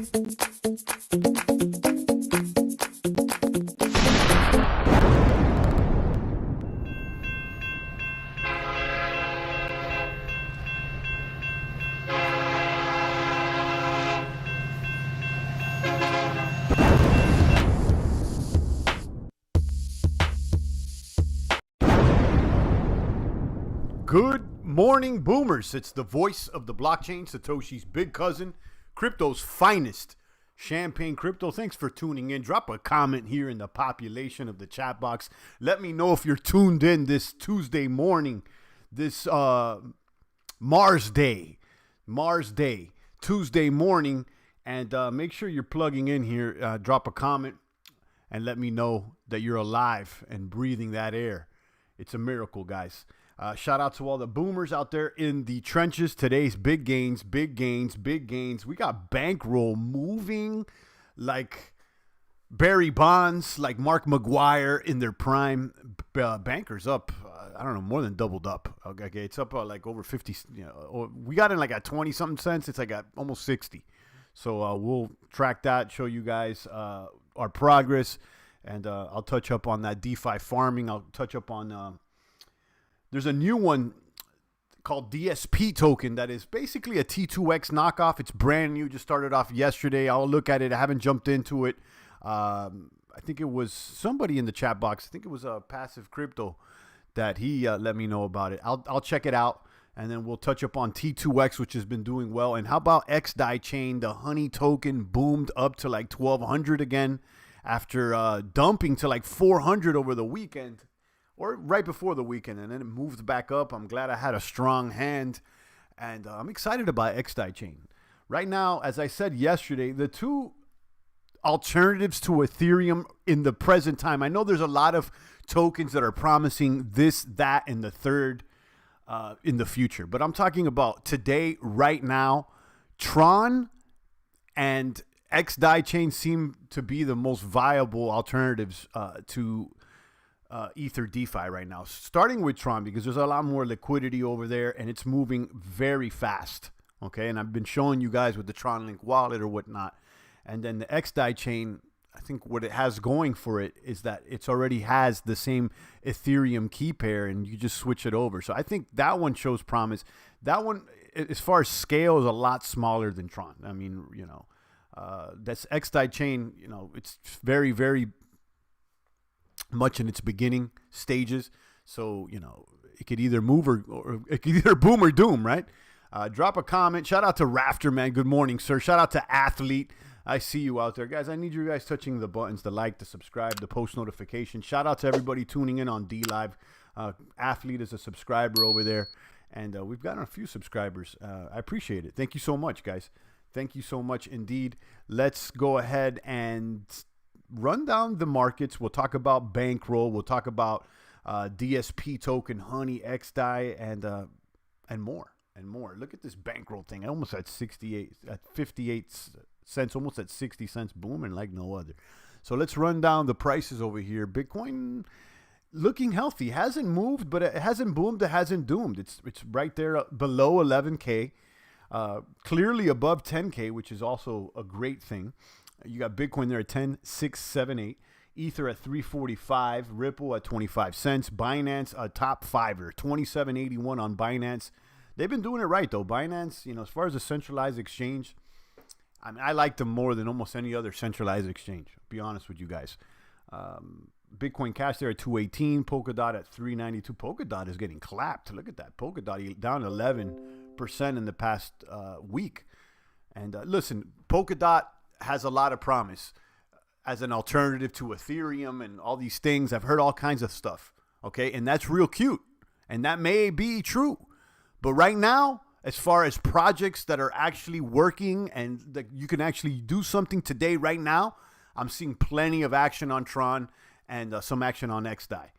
Good morning, boomers. It's the voice of the blockchain, Satoshi's big cousin, crypto's finest, Champagne Crypto. Thanks for tuning in. Drop a comment here in the population of the chat box. Let me know if you're tuned in this Tuesday morning, this Mars Day, Tuesday morning. And make sure you're plugging in here. Drop a comment and let me know that you're alive and breathing that air. It's a miracle, guys. Shout out to all the boomers out there in the trenches. Today's big gains, big gains, big gains. We got bankroll moving like Barry Bonds, like Mark McGuire in their prime. Bankers up, I don't know, more than doubled up. Okay, it's up like over 50. You know, we got in like at 20-something cents. It's like at almost 60. So we'll track that, show you guys our progress. And I'll touch up on that DeFi farming. I'll touch up on... There's a new one called DSP token that is basically a T2X knockoff. It's brand new, just started off yesterday. I'll look at it. I haven't jumped into it. I think it was somebody in the chat box. I think it was a Passive Crypto that he let me know about it. I'll check it out, and then we'll touch up on T2X, which has been doing well. And how about XDichain? The Honey token boomed up to like 1,200 again after dumping to like 400 over the weekend. Or right before the weekend, and then it moved back up. I'm glad I had a strong hand, and I'm excited about XDichain. Right now, as I said yesterday, the two alternatives to Ethereum in the present time, I know there's a lot of tokens that are promising this, that, and the third in the future, but I'm talking about today, right now. Tron and XDichain seem to be the most viable alternatives to Ether DeFi right now, starting with Tron, because there's a lot more liquidity over there and it's moving very fast. Okay. And I've been showing you guys with the Tron Link wallet or whatnot. And then the XDichain, I think what it has going for it is that it's already has the same Ethereum key pair and you just switch it over. So I think that one shows promise. That one, as far as scale, is a lot smaller than Tron. I mean, you know, that's XDichain, you know, it's very, very much in its beginning stages, so you know it could either move or it could either boom or doom, right? Drop a comment. Shout out to Rafterman. Good morning, sir. Shout out to Athlete. I see you out there, guys. I need you guys touching the buttons, the like, the subscribe, the post notification. Shout out to everybody tuning in on D Live. Athlete is a subscriber over there, and we've gotten a few subscribers. I appreciate it. Thank you so much, guys. Thank you so much indeed. Let's go ahead and run down the markets. We'll talk about bankroll. We'll talk about DSP token, Honey, XDAI, and more. Look at this bankroll thing. I almost at 58 cents, almost at 60 cents, booming like no other. So let's run down the prices over here. Bitcoin looking healthy. Hasn't moved, but it hasn't boomed. It hasn't doomed. It's right there below 11K, clearly above 10K, which is also a great thing. You got Bitcoin there at 10,678, Ether at 345, Ripple at 25 cents, Binance a top fiver, 2781 on Binance. They've been doing it right though. Binance, you know, as far as a centralized exchange, I mean, I like them more than almost any other centralized exchange. I'll be honest with you guys. Bitcoin Cash there at 218, Polkadot at 392. Polkadot is getting clapped. Look at that. Polkadot down 11% in the past week. And listen, Polkadot has a lot of promise as an alternative to Ethereum and all these things. I've heard all kinds of stuff, okay? And that's real cute, and that may be true. But right now, as far as projects that are actually working and that you can actually do something today, right now, I'm seeing plenty of action on Tron and some action on XDAI.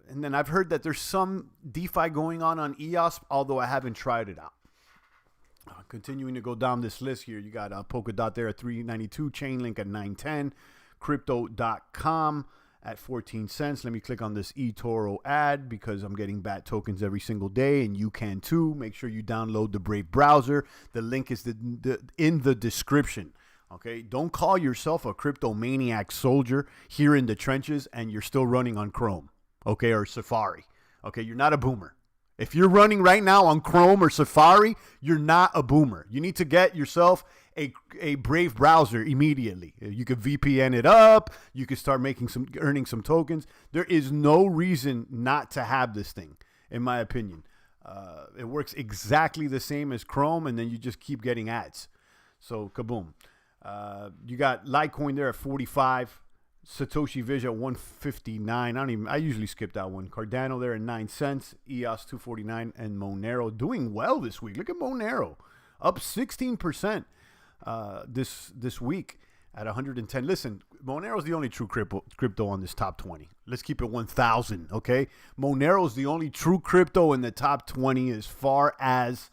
And then I've heard that there's some DeFi going on EOS, although I haven't tried it out. Continuing to go down this list here, you got Polkadot there at 392, Chainlink at 910, Crypto.com at 14 cents. Let me click on this eToro ad because I'm getting BAT tokens every single day, and you can too. Make sure you download the Brave browser. The link is in the description. Okay, don't call yourself a crypto maniac soldier here in the trenches and you're still running on Chrome, okay, or Safari. Okay, you're not a boomer. If you're running right now on Chrome or Safari, you're not a boomer. You need to get yourself a Brave browser immediately. You could VPN it up. You could start earning some tokens. There is no reason not to have this thing, in my opinion. It works exactly the same as Chrome, and then you just keep getting ads. So kaboom. You got Litecoin there at 45. Satoshi Vision at 159. I usually skip that one. Cardano there at 9 cents. EOS 249. And Monero doing well this week. Look at Monero. Up 16% this week at 110. Listen, Monero's the only true crypto on this top 20. Let's keep it 1,000, okay? Monero's the only true crypto in the top 20 as far as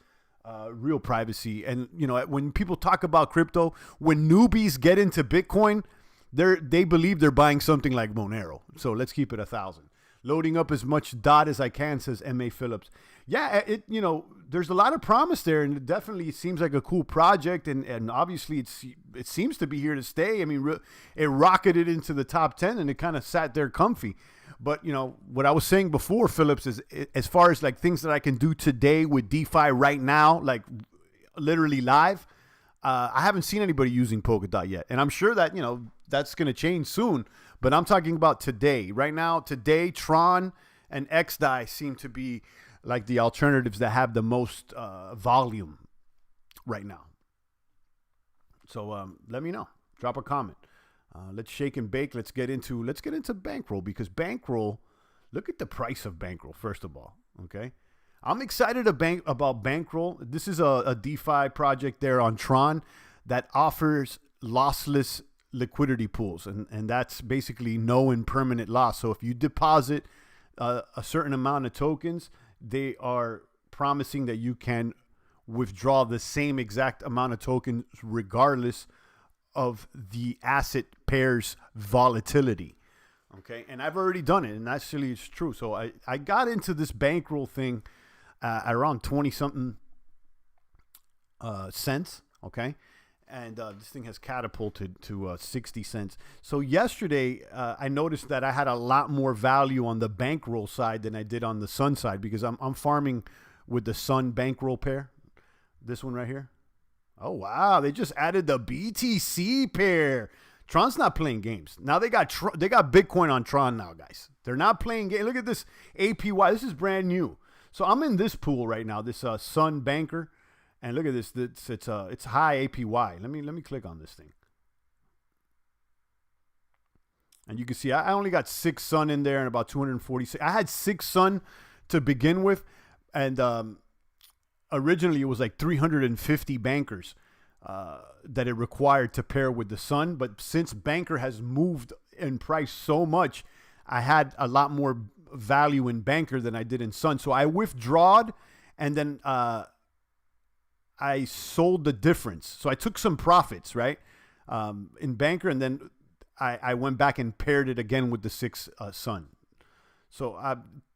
real privacy. And, you know, when people talk about crypto, when newbies get into Bitcoin, they believe they're buying something like Monero. So let's keep it 1,000. Loading up as much DOT as I can, says M.A. Phillips. Yeah, there's a lot of promise there, and it definitely seems like a cool project, and obviously it seems to be here to stay. I mean, it rocketed into the top 10, and it kind of sat there comfy. But, you know, what I was saying before, Phillips, is as far as like things that I can do today with DeFi right now, like literally live, I haven't seen anybody using Polkadot yet. And I'm sure that, you know, that's going to change soon. But I'm talking about today. Right now, today, Tron and XDAI seem to be like the alternatives that have the most volume right now. So let me know. Drop a comment. Let's shake and bake. Let's get into bankroll, because bankroll, look at the price of bankroll, first of all. Okay. I'm excited about bankroll. This is a DeFi project there on Tron that offers lossless liquidity pools, and that's basically no and permanent loss. So if you deposit a certain amount of tokens, they are promising that you can withdraw the same exact amount of tokens regardless of the asset pair's volatility. Okay, and I've already done it, and actually it's true. So I got into this bankroll thing around 20 something cents. Okay. And this thing has catapulted to 60 cents. So yesterday, I noticed that I had a lot more value on the bankroll side than I did on the Sun side, because I'm farming with the Sun bankroll pair. This one right here. Oh, wow. They just added the BTC pair. Tron's not playing games. Now they got Bitcoin on Tron now, guys. They're not playing games. Look at this APY. This is brand new. So I'm in this pool right now, this Sun banker. And look at this. It's high APY. Let me click on this thing. And you can see I only got 6 Sun in there and about 246. I had 6 Sun to begin with, and originally it was like 350 bankers that it required to pair with the Sun. But since banker has moved in price so much, I had a lot more value in banker than I did in Sun. So I withdrawed, and then I sold the difference. So I took some profits, right, in banker, and then I went back and paired it again with the 6 Sun. So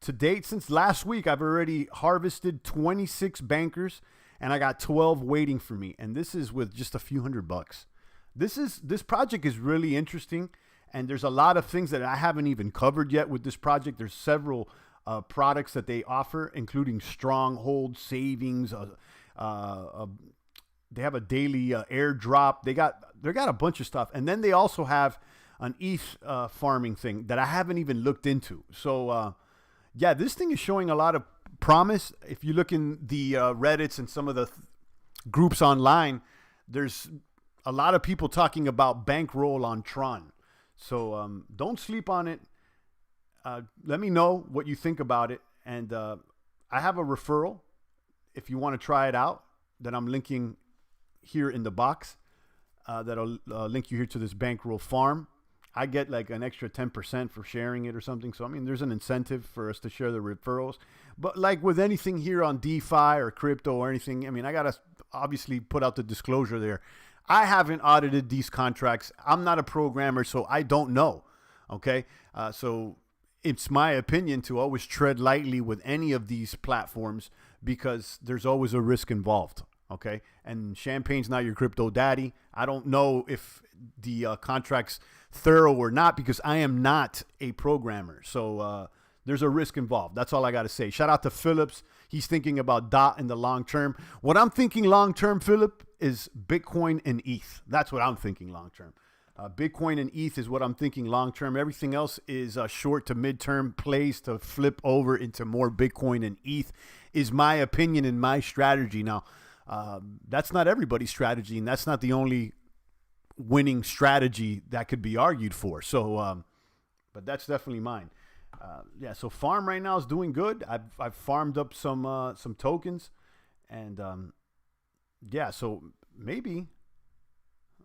to date, since last week, I've already harvested 26 bankers, and I got 12 waiting for me. And this is with just a few $100. This project is really interesting, and there's a lot of things that I haven't even covered yet with this project. There's several products that they offer, including stronghold savings. They have a daily airdrop. They got a bunch of stuff, and then they also have an ETH farming thing that I haven't even looked into. So yeah, this thing is showing a lot of promise. If you look in the Reddits and some of the groups online, there's a lot of people talking about bankroll on Tron. So don't sleep on it. Let me know what you think about it, and I have a referral. If you want to try it out, that I'm linking here in the box, that'll link you here to this bankroll farm. I get like an extra 10% for sharing it or something. So, I mean, there's an incentive for us to share the referrals. But like with anything here on DeFi or crypto or anything, I mean, I got to obviously put out the disclosure there. I haven't audited these contracts. I'm not a programmer, so I don't know. Okay. So it's my opinion to always tread lightly with any of these platforms, because there's always a risk involved. Okay. And Champagne's not your crypto daddy. I don't know if the contract's thorough or not because I am not a programmer. So there's a risk involved. That's all I got to say. Shout out to Phillips. He's thinking about DOT in the long term. What I'm thinking long term, Philip, is Bitcoin and ETH. That's what I'm thinking long term. Bitcoin and ETH is what I'm thinking long term. Everything else is short to midterm plays to flip over into more Bitcoin and ETH, is my opinion and my strategy. Now, that's not everybody's strategy, and that's not the only winning strategy that could be argued for. So, but that's definitely mine. Yeah, so farm right now is doing good. I've farmed up some tokens, and yeah, so maybe.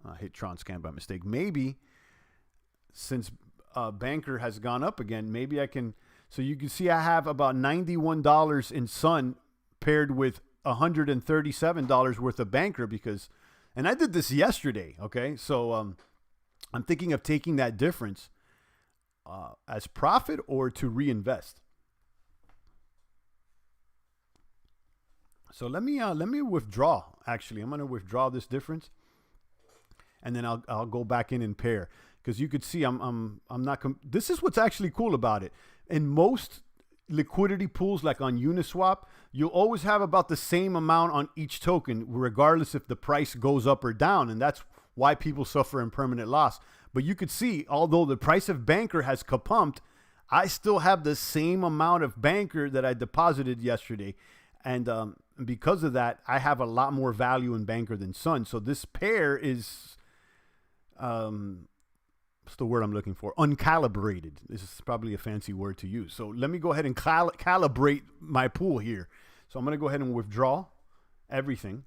I hit Tron scan by mistake. Maybe since Banker has gone up again, maybe I can. So you can see I have about $91 in Sun paired with $137 worth of Banker because, and I did this yesterday. Okay, so I'm thinking of taking that difference as profit or to reinvest. So let me withdraw. Actually, I'm going to withdraw this difference. And then I'll go back in and pair because you could see I'm not. This is what's actually cool about it. In most liquidity pools, like on Uniswap, you'll always have about the same amount on each token, regardless if the price goes up or down, and that's why people suffer impermanent loss. But you could see, although the price of Banker has kapumped, I still have the same amount of Banker that I deposited yesterday, and because of that, I have a lot more value in Banker than Sun. So this pair is. What's the word I'm looking for? Uncalibrated. This is probably a fancy word to use. So let me go ahead and calibrate my pool here. So I'm going to go ahead and withdraw everything.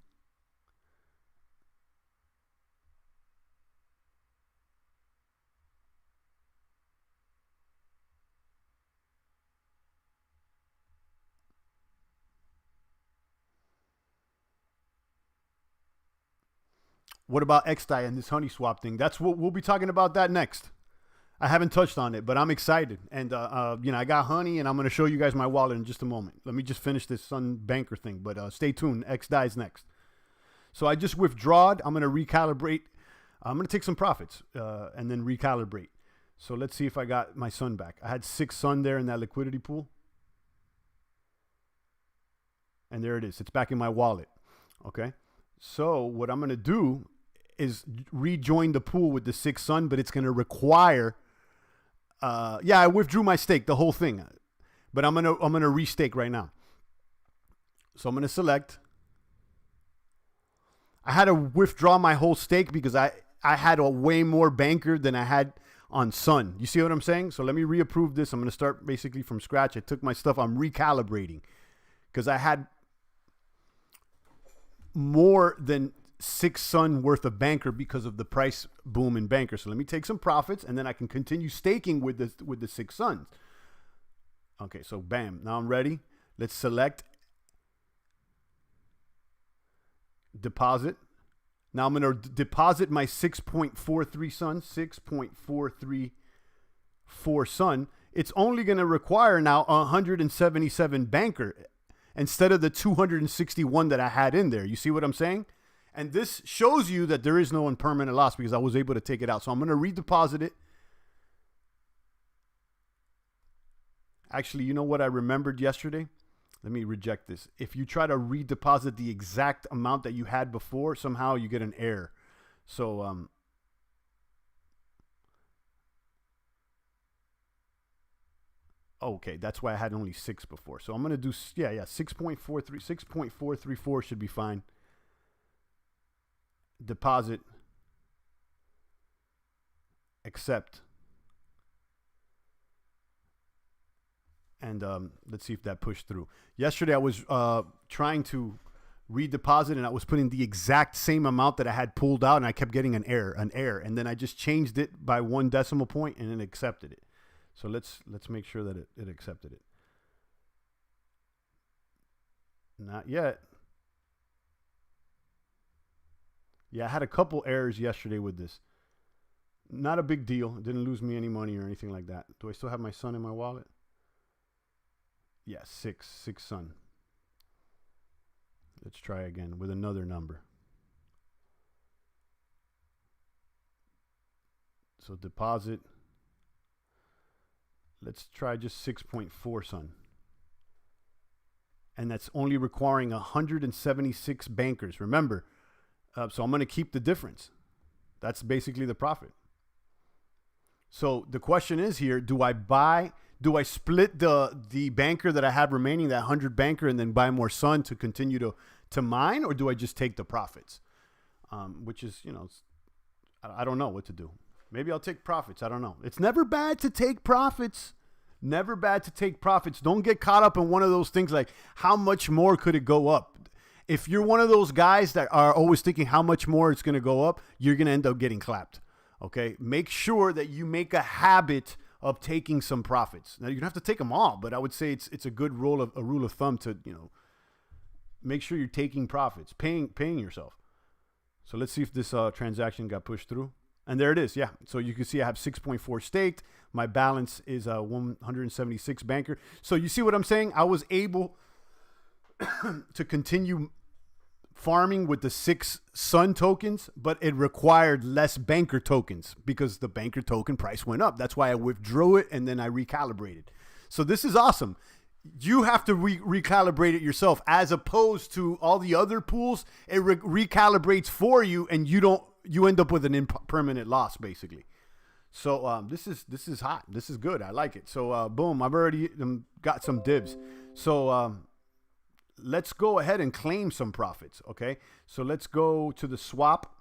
What about XDAI and this HoneySwap thing? That's what we'll be talking about that next. I haven't touched on it, but I'm excited. And, I got Honey, and I'm going to show you guys my wallet in just a moment. Let me just finish this Sun Banker thing, but stay tuned. XDAI is next. So I just withdrawed. I'm going to recalibrate. I'm going to take some profits and then recalibrate. So let's see if I got my Sun back. I had 6 Sun there in that liquidity pool. And there it is. It's back in my wallet. Okay. So what I'm going to do is rejoin the pool with the 6 Sun, but it's going to require, I withdrew my stake, the whole thing, but I'm going to restake right now. So I'm going to select. I had to withdraw my whole stake because I had a way more Banker than I had on Sun. You see what I'm saying? So let me reapprove this. I'm going to start basically from scratch. I took my stuff. I'm recalibrating because I had more than 6 Sun worth of Banker because of the price boom in Banker. So let me take some profits and then I can continue staking with the 6 Suns. Okay, so bam. Now I'm ready. Let's select deposit. Now I'm going to deposit my 6.43 Sun, 6.434 Sun. It's only going to require now 177 Banker instead of the 261 that I had in there. You see what I'm saying? And this shows you that there is no impermanent loss because I was able to take it out. So I'm going to redeposit it. Actually, you know what I remembered yesterday? Let me reject this. If you try to redeposit the exact amount that you had before, somehow you get an error. So, okay, that's why I had only 6 before. So I'm going to do, 6.434 should be fine. Deposit, accept, and let's see if that pushed through. Yesterday I was trying to redeposit and I was putting the exact same amount that I had pulled out and I kept getting an error, and then I just changed it by 1 decimal point and then accepted it. So let's make sure that it accepted it. Not yet. Yeah, I had a couple errors yesterday with this. Not a big deal. It didn't lose me any money or anything like that. Do I still have my Sun in my wallet? Yeah, 6 Sun. Let's try again with another number. So deposit. Let's try just 6.4, son. And that's only requiring 176 bankers. Remember, so I'm going to keep the difference. That's basically the profit. So the question is here, do I split the banker that I have remaining, that 100 banker, and then buy more sun to continue to mine, or do I just take the profits? Which is, I don't know what to do. Maybe I'll take profits. I don't know. It's never bad to take profits. Never bad to take profits. Don't get caught up in one of those things like how much more could it go up? If you're one of those guys that are always thinking how much more it's going to go up, you're going to end up getting clapped. Okay? Make sure that you make a habit of taking some profits. Now, you don't have to take them all, but I would say it's a good rule of thumb to, make sure you're taking profits, paying yourself. So let's see if this transaction got pushed through. And there it is. Yeah. So you can see I have 6.4 staked. My balance is 176 banker. So you see what I'm saying? I was able to continue farming with the 6 Sun tokens, but it required less banker tokens because the banker token price went up. That's why I withdrew it and then I recalibrated. So this is awesome. You have to recalibrate it yourself, as opposed to all the other pools. It recalibrates for you, and you end up with an impermanent loss, basically. So this is hot. This is good. I like it. So boom, I've already got some dibs. So let's go ahead and claim some profits. Okay. So let's go to the swap.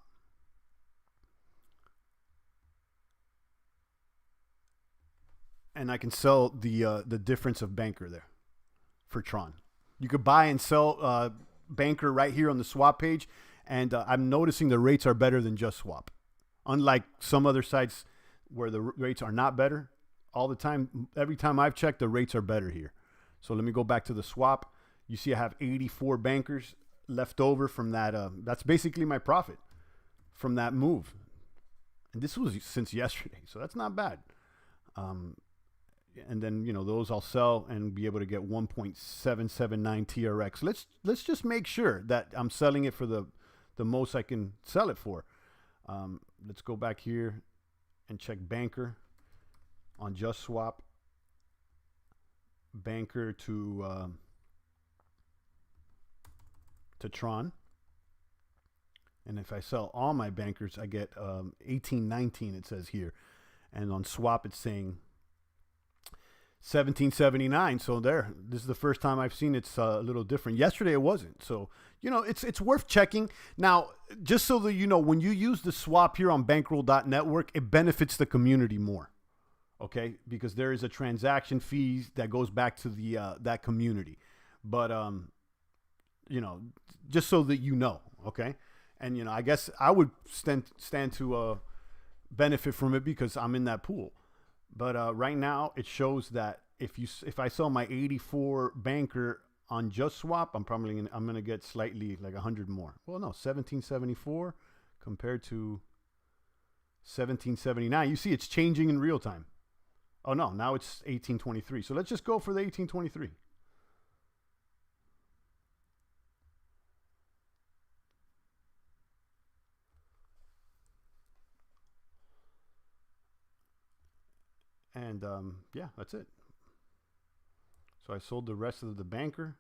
And I can sell the difference of banker there for Tron. You could buy and sell banker right here on the swap page. And I'm noticing the rates are better than just swap. Unlike some other sites where the rates are not better, all the time, every time I've checked, the rates are better here. So let me go back to the swap. You see I have 84 bankers left over from that. That's basically my profit from that move. And this was since yesterday, so that's not bad. And then, those I'll sell and be able to get 1.779 TRX. Let's just make sure that I'm selling it for the most I can sell it for. Let's go back here and check banker on just swap. Banker to Tron. And if I sell all my bankers, I get 1819, it says here. And on swap, it's saying 1779. So this is the first time I've seen it's a little different. Yesterday it wasn't. So, it's worth checking. Now, just so that when you use the swap here on bankroll.network, it benefits the community more. Okay? Because there is a transaction fee that goes back to the that community. But just so that okay? And I guess I would stand to benefit from it because I'm in that pool. But right now, it shows that if I sell my 84 banker on just swap, I'm gonna get slightly like 100 more. Well, no, 1774 compared to 1779. You see, it's changing in real time. Oh no, now it's 1823. So let's just go for the 1823. And yeah, that's it. So I sold the rest of the banker.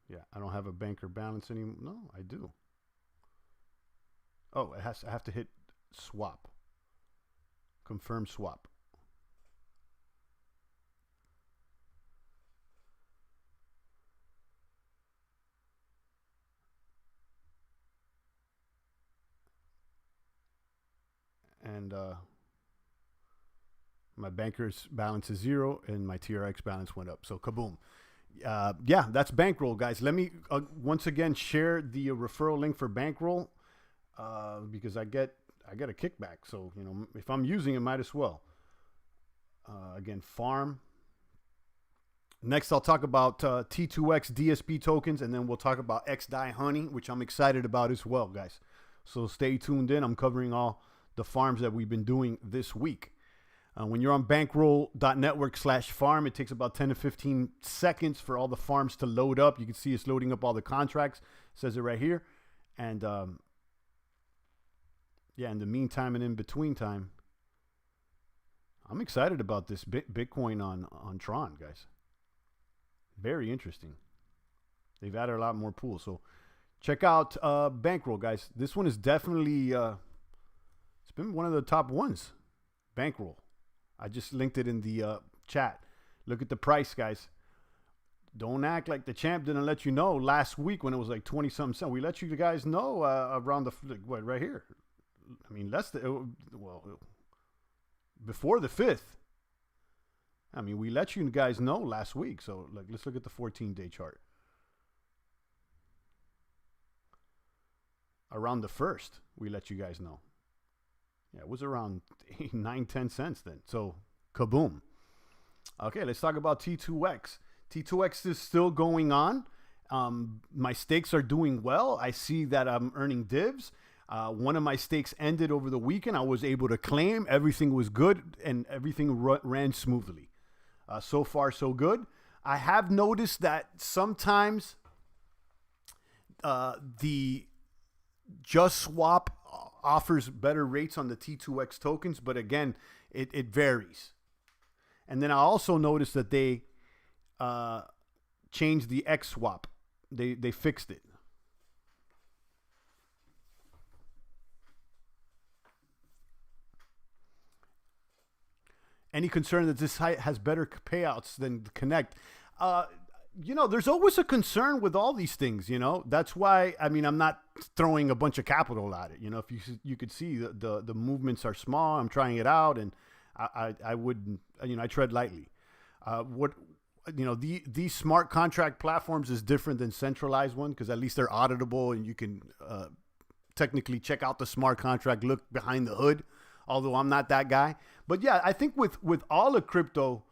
Yeah, I don't have a banker balance anymore. No, I do. Oh, I have to hit swap. Confirm swap. And my banker's balance is 0 and my TRX balance went up. So kaboom. Yeah, that's bankroll, guys. Let me once again share the referral link for bankroll because I get a kickback. So, if I'm using it, might as well. Again, farm. Next, I'll talk about T2X DSP tokens, and then we'll talk about XDAI honey, which I'm excited about as well, guys. So stay tuned in. I'm covering all the farms that we've been doing this week. When you're on bankroll.network/farm, it takes about 10 to 15 seconds for all the farms to load up. You can see it's loading up all the contracts. It says it right here. And yeah, in the meantime and in between time, I'm excited about this Bitcoin on Tron, guys. Very interesting. They've added a lot more pools. So check out Bankroll, guys. This one is definitely, it's been one of the top ones. Bankroll. I just linked it in the chat. Look at the price, guys. Don't act like the champ didn't let you know last week when it was like 20-something cents. We let you guys know around the, what, right here. I mean, well, before the 5th. I mean, we let you guys know last week. So like, let's look at the 14-day chart. Around the 1st, we let you guys know. Yeah, it was around 9-10 cents then. So, kaboom. Okay, let's talk about T2X. T2X is still going on. My stakes are doing well. I see that I'm earning divs. One of my stakes ended over the weekend. I was able to claim. Everything was good, and everything ran smoothly. So far, so good. I have noticed that sometimes the Just Swap offers better rates on the T2X tokens, but again, it varies. And then I also noticed that they changed the X swap. They fixed it. Any concern that this site has better payouts than Connect? You know, there's always a concern with all these things, you know. That's why, I mean, I'm not throwing a bunch of capital at it. You know, if you could see the movements are small. I'm trying it out, and I wouldn't, you know, I tread lightly. You know, these smart contract platforms is different than centralized one, because at least they're auditable and you can technically check out the smart contract, look behind the hood, although I'm not that guy. But yeah, I think with all of crypto,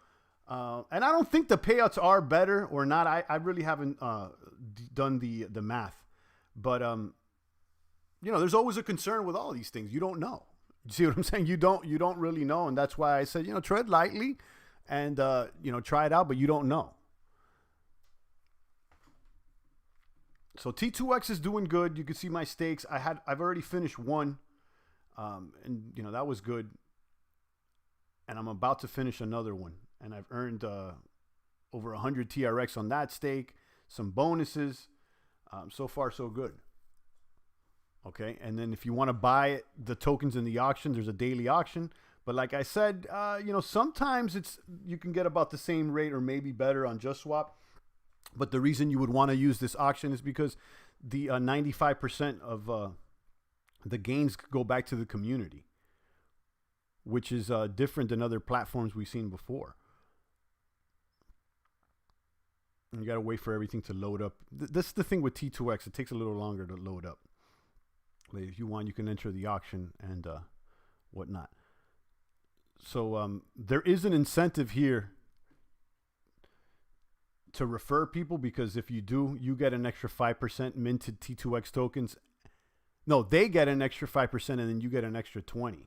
and I don't think the payouts are better or not. I really haven't done the math, but you know, there's always a concern with all these things. You don't know. You see what I'm saying? You don't really know, and that's why I said, you know, tread lightly, and you know, try it out, but you don't know. So T2X is doing good. You can see my stakes. I've already finished one, and you know, that was good. And I'm about to finish another one. And I've earned over 100 TRX on that stake, some bonuses. So far, so good. Okay, and then if you want to buy the tokens in the auction, there's a daily auction. But like I said, you know, sometimes you can get about the same rate or maybe better on Just Swap. But the reason you would want to use this auction is because the 95% of the gains go back to the community, which is different than other platforms we've seen before. And you got to wait for everything to load up. That's the thing with T2X. It takes a little longer to load up. But if you want, you can enter the auction and whatnot. So there is an incentive here to refer people, because if you do, you get an extra 5% minted T2X tokens. No, they get an extra 5% and then you get an extra 20%.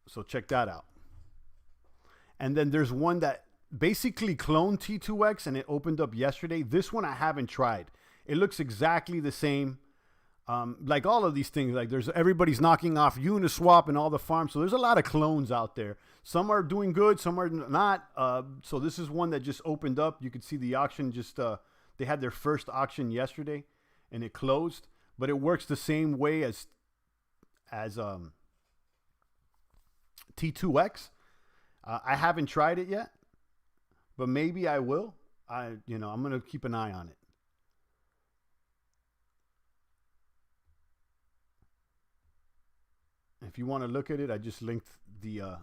So check that out. And then there's one that basically cloned T2X and it opened up yesterday. This one I haven't tried. It looks exactly the same. Like all of these things, like everybody's knocking off Uniswap and all the farms. So there's a lot of clones out there. Some are doing good, some are not. So this is one that just opened up. You could see the auction they had their first auction yesterday and it closed, but it works the same way as T2X. I haven't tried it yet, but maybe I will. I'm going to keep an eye on it. If you want to look at it, I just linked the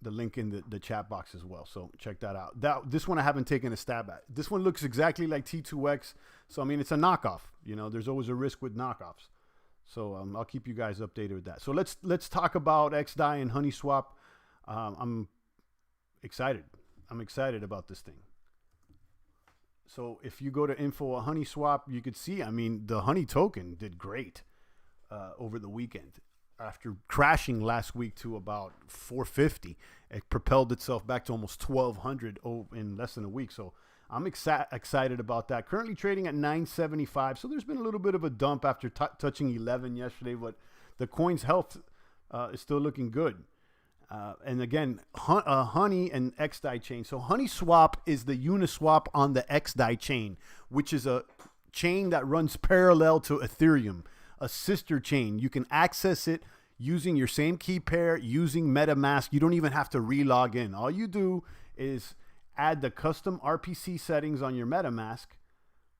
link in the chat box as well. So check that out. This one I haven't taken a stab at. This one looks exactly like T2X. So, I mean, it's a knockoff. You know, there's always a risk with knockoffs. So I'll keep you guys updated with that. So let's talk about XDAI and HoneySwap. I'm excited. I'm excited about this thing. So if you go to info at HoneySwap, you could see, I mean, the Honey token did great. over the weekend. After crashing last week to about 450, it propelled itself back to almost 1200 in less than a week. So I'm excited about that. Currently trading at 975. So there's been a little bit of a dump after touching 11 yesterday, but the coin's health is still looking good. And again, Honey and XDichain. So honeyswap is the Uniswap on the XDichain, which is a chain that runs parallel to Ethereum, a sister chain. You can access it using your same key pair, using MetaMask. You don't even have to re-log in. All you do is add the custom RPC settings on your MetaMask,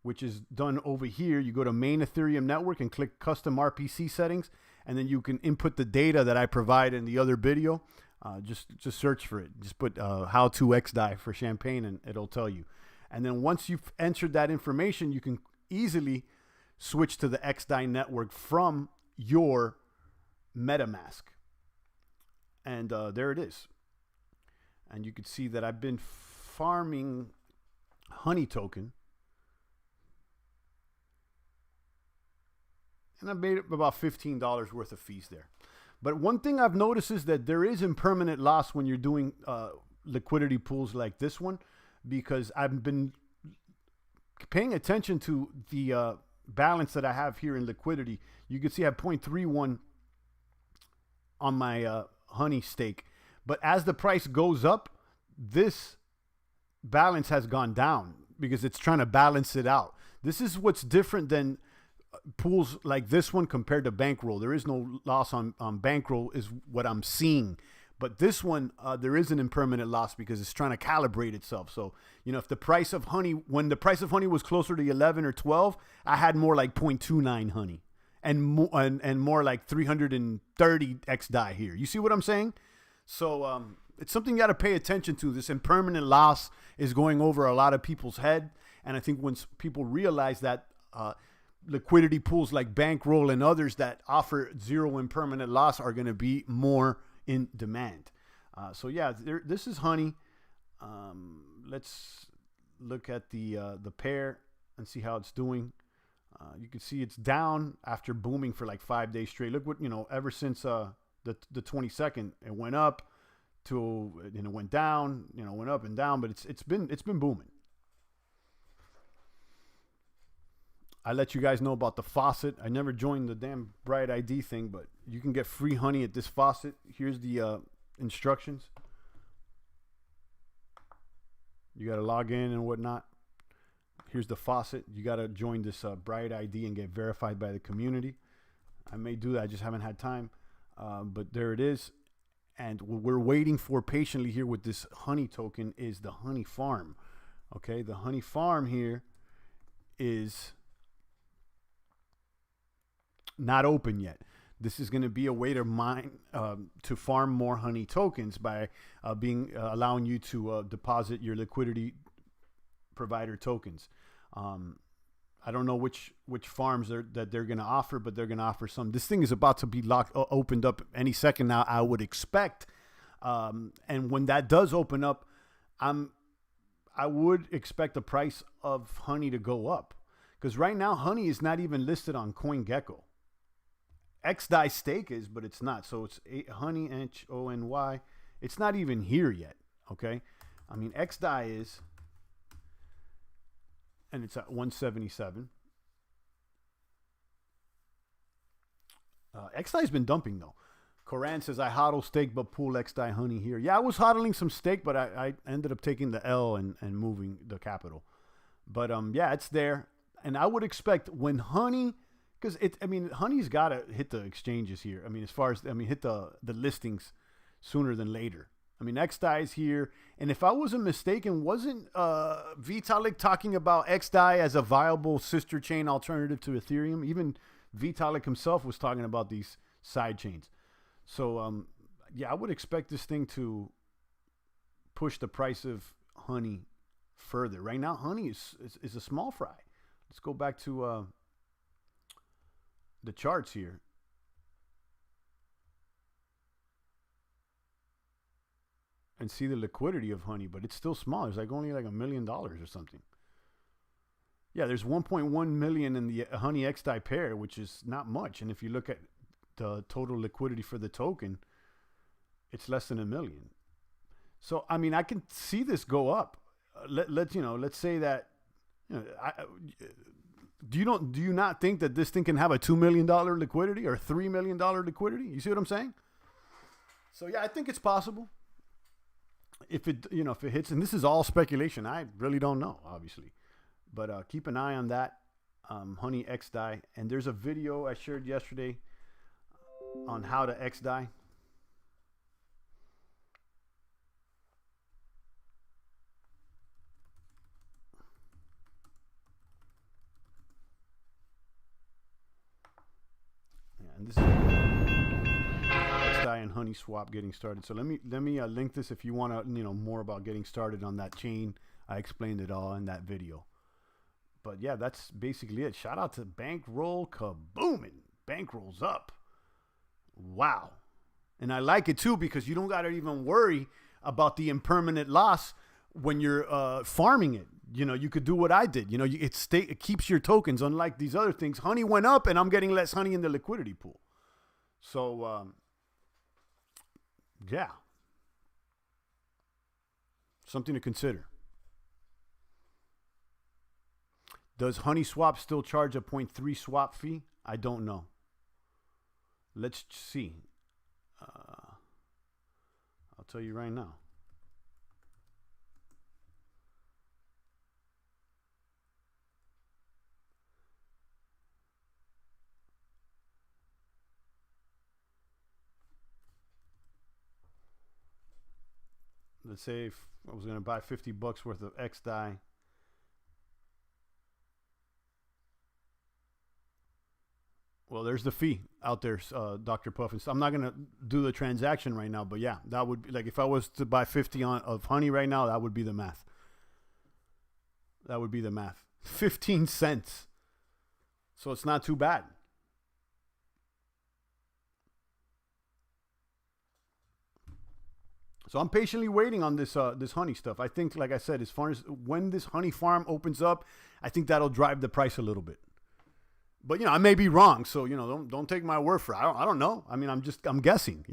which is done over here. You go to main Ethereum network and click custom RPC settings, and then you can input the data that I provide in the other video. Just search for it. Just put how to XDAI for champagne, and it'll tell you. And then once you've entered that information, you can easily switch to the XDAI network from your MetaMask. And there it is. And you can see that I've been farming Honey token. And I made about $15 worth of fees there. But one thing I've noticed is that there is impermanent loss when you're doing liquidity pools like this one, because I've been paying attention to the balance that I have here in liquidity. You can see I have 0.31 on my Honey stake. But as the price goes up, this balance has gone down because it's trying to balance it out. This is what's different than pools like this one compared to bankroll. There is no loss on bankroll is what I'm seeing. But this one, there is an impermanent loss because it's trying to calibrate itself. So, you know, if the price of Honey, when the price of Honey was closer to 11 or 12, I had more like 0.29 Honey and more like 330 XDAI here. You see what I'm saying? So it's something you got to pay attention to. This impermanent loss is going over a lot of people's head. And I think once people realize that liquidity pools like bankroll and others that offer zero impermanent loss are going to be more in demand. So yeah, this is Honey. Let's look at the pair and see how it's doing. You can see it's down after booming for like 5 days straight. Look what, you know, ever since the 22nd, it went up to, you know, went down, you know, went up and down, but it's been booming. I let you guys know about the faucet. I never joined the damn Bright ID thing, but you can get free honey at this faucet. Here's the instructions. You got to log in and whatnot. Here's the faucet. You got to join this Bright ID and get verified by the community. I may do that. I just haven't had time. But there it is. And what we're waiting for patiently here with this honey token is the honey farm. Okay, the honey farm here is not open yet. This is going to be a way to mine, to farm more honey tokens by allowing you to deposit your liquidity provider tokens. I don't know which farms that they're going to offer, but they're going to offer some. This thing is about to be opened up any second now, I would expect. And when that does open up, I would expect the price of honey to go up, because right now honey is not even listed on CoinGecko. XDAI stake is, but it's not. So it's honey, HONY. It's not even here yet. Okay, I mean XDAI is, and it's at 177. XDAI's been dumping though. Koran says, I hodl steak but pool XDAI honey here. Yeah, I was hodling some steak, but I ended up taking the L and moving the capital. But yeah, it's there. And I would expect when honey, because honey's got to hit the exchanges here. I mean, as far as, hit the listings sooner than later. I mean, XDAI is here. And if I wasn't mistaken, wasn't Vitalik talking about XDAI as a viable sister chain alternative to Ethereum? Even Vitalik himself was talking about these side chains. So, yeah, I would expect this thing to push the price of honey further. Right now, honey is a small fry. Let's go back to the charts here. And see the liquidity of honey, but it's still small. It's like only like $1 million or something. Yeah, there's 1.1 million in the Honey XDAI pair, which is not much. And if you look at the total liquidity for the token, it's less than 1 million. So I mean, I can see this go up. Let's say that. Do you not think that this thing can have a $2 million liquidity or $3 million liquidity? You see what I'm saying? So yeah, I think it's possible. If it hits, and this is all speculation, I really don't know, obviously, but keep an eye on that, Honey XDAI. And there's a video I shared yesterday on how to XDAI. And this is XDAI and honeyswap getting started. So let me link this if you want to more about getting started on that chain. I explained it all in that video. But yeah, that's basically it. Shout out to Bankroll, kabooming. Bankrolls up. Wow. And I like it too because you don't got to even worry about the impermanent loss when you're farming it. You could do what I did. It keeps your tokens, unlike these other things. Honey went up, and I'm getting less honey in the liquidity pool. So, yeah. Something to consider. Does HoneySwap still charge a 0.3 swap fee? I don't know. Let's see. I'll tell you right now. Let's say if I was going to buy $50 worth of XDAI. Well, there's the fee out there, Dr. Puffin. I'm not going to do the transaction right now, but yeah, that would be like if I was to buy 50 of honey right now, that would be the math. That would be the math. 15 cents. So it's not too bad. So I'm patiently waiting on this this honey stuff. I think, like I said, as far as when this honey farm opens up, I think that'll drive the price a little bit. But I may be wrong, so don't take my word for it. I don't know. I mean, I'm guessing.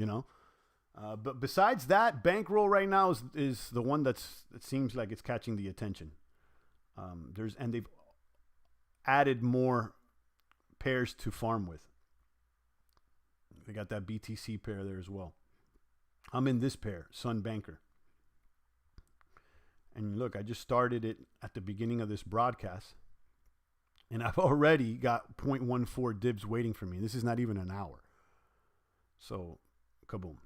But besides that, bankroll right now is the one it seems like it's catching the attention. And they've added more pairs to farm with. They got that BTC pair there as well. I'm in this pair, Sun Banker. And look, I just started it at the beginning of this broadcast. And I've already got 0.14 dibs waiting for me. This is not even an hour. So, kaboom.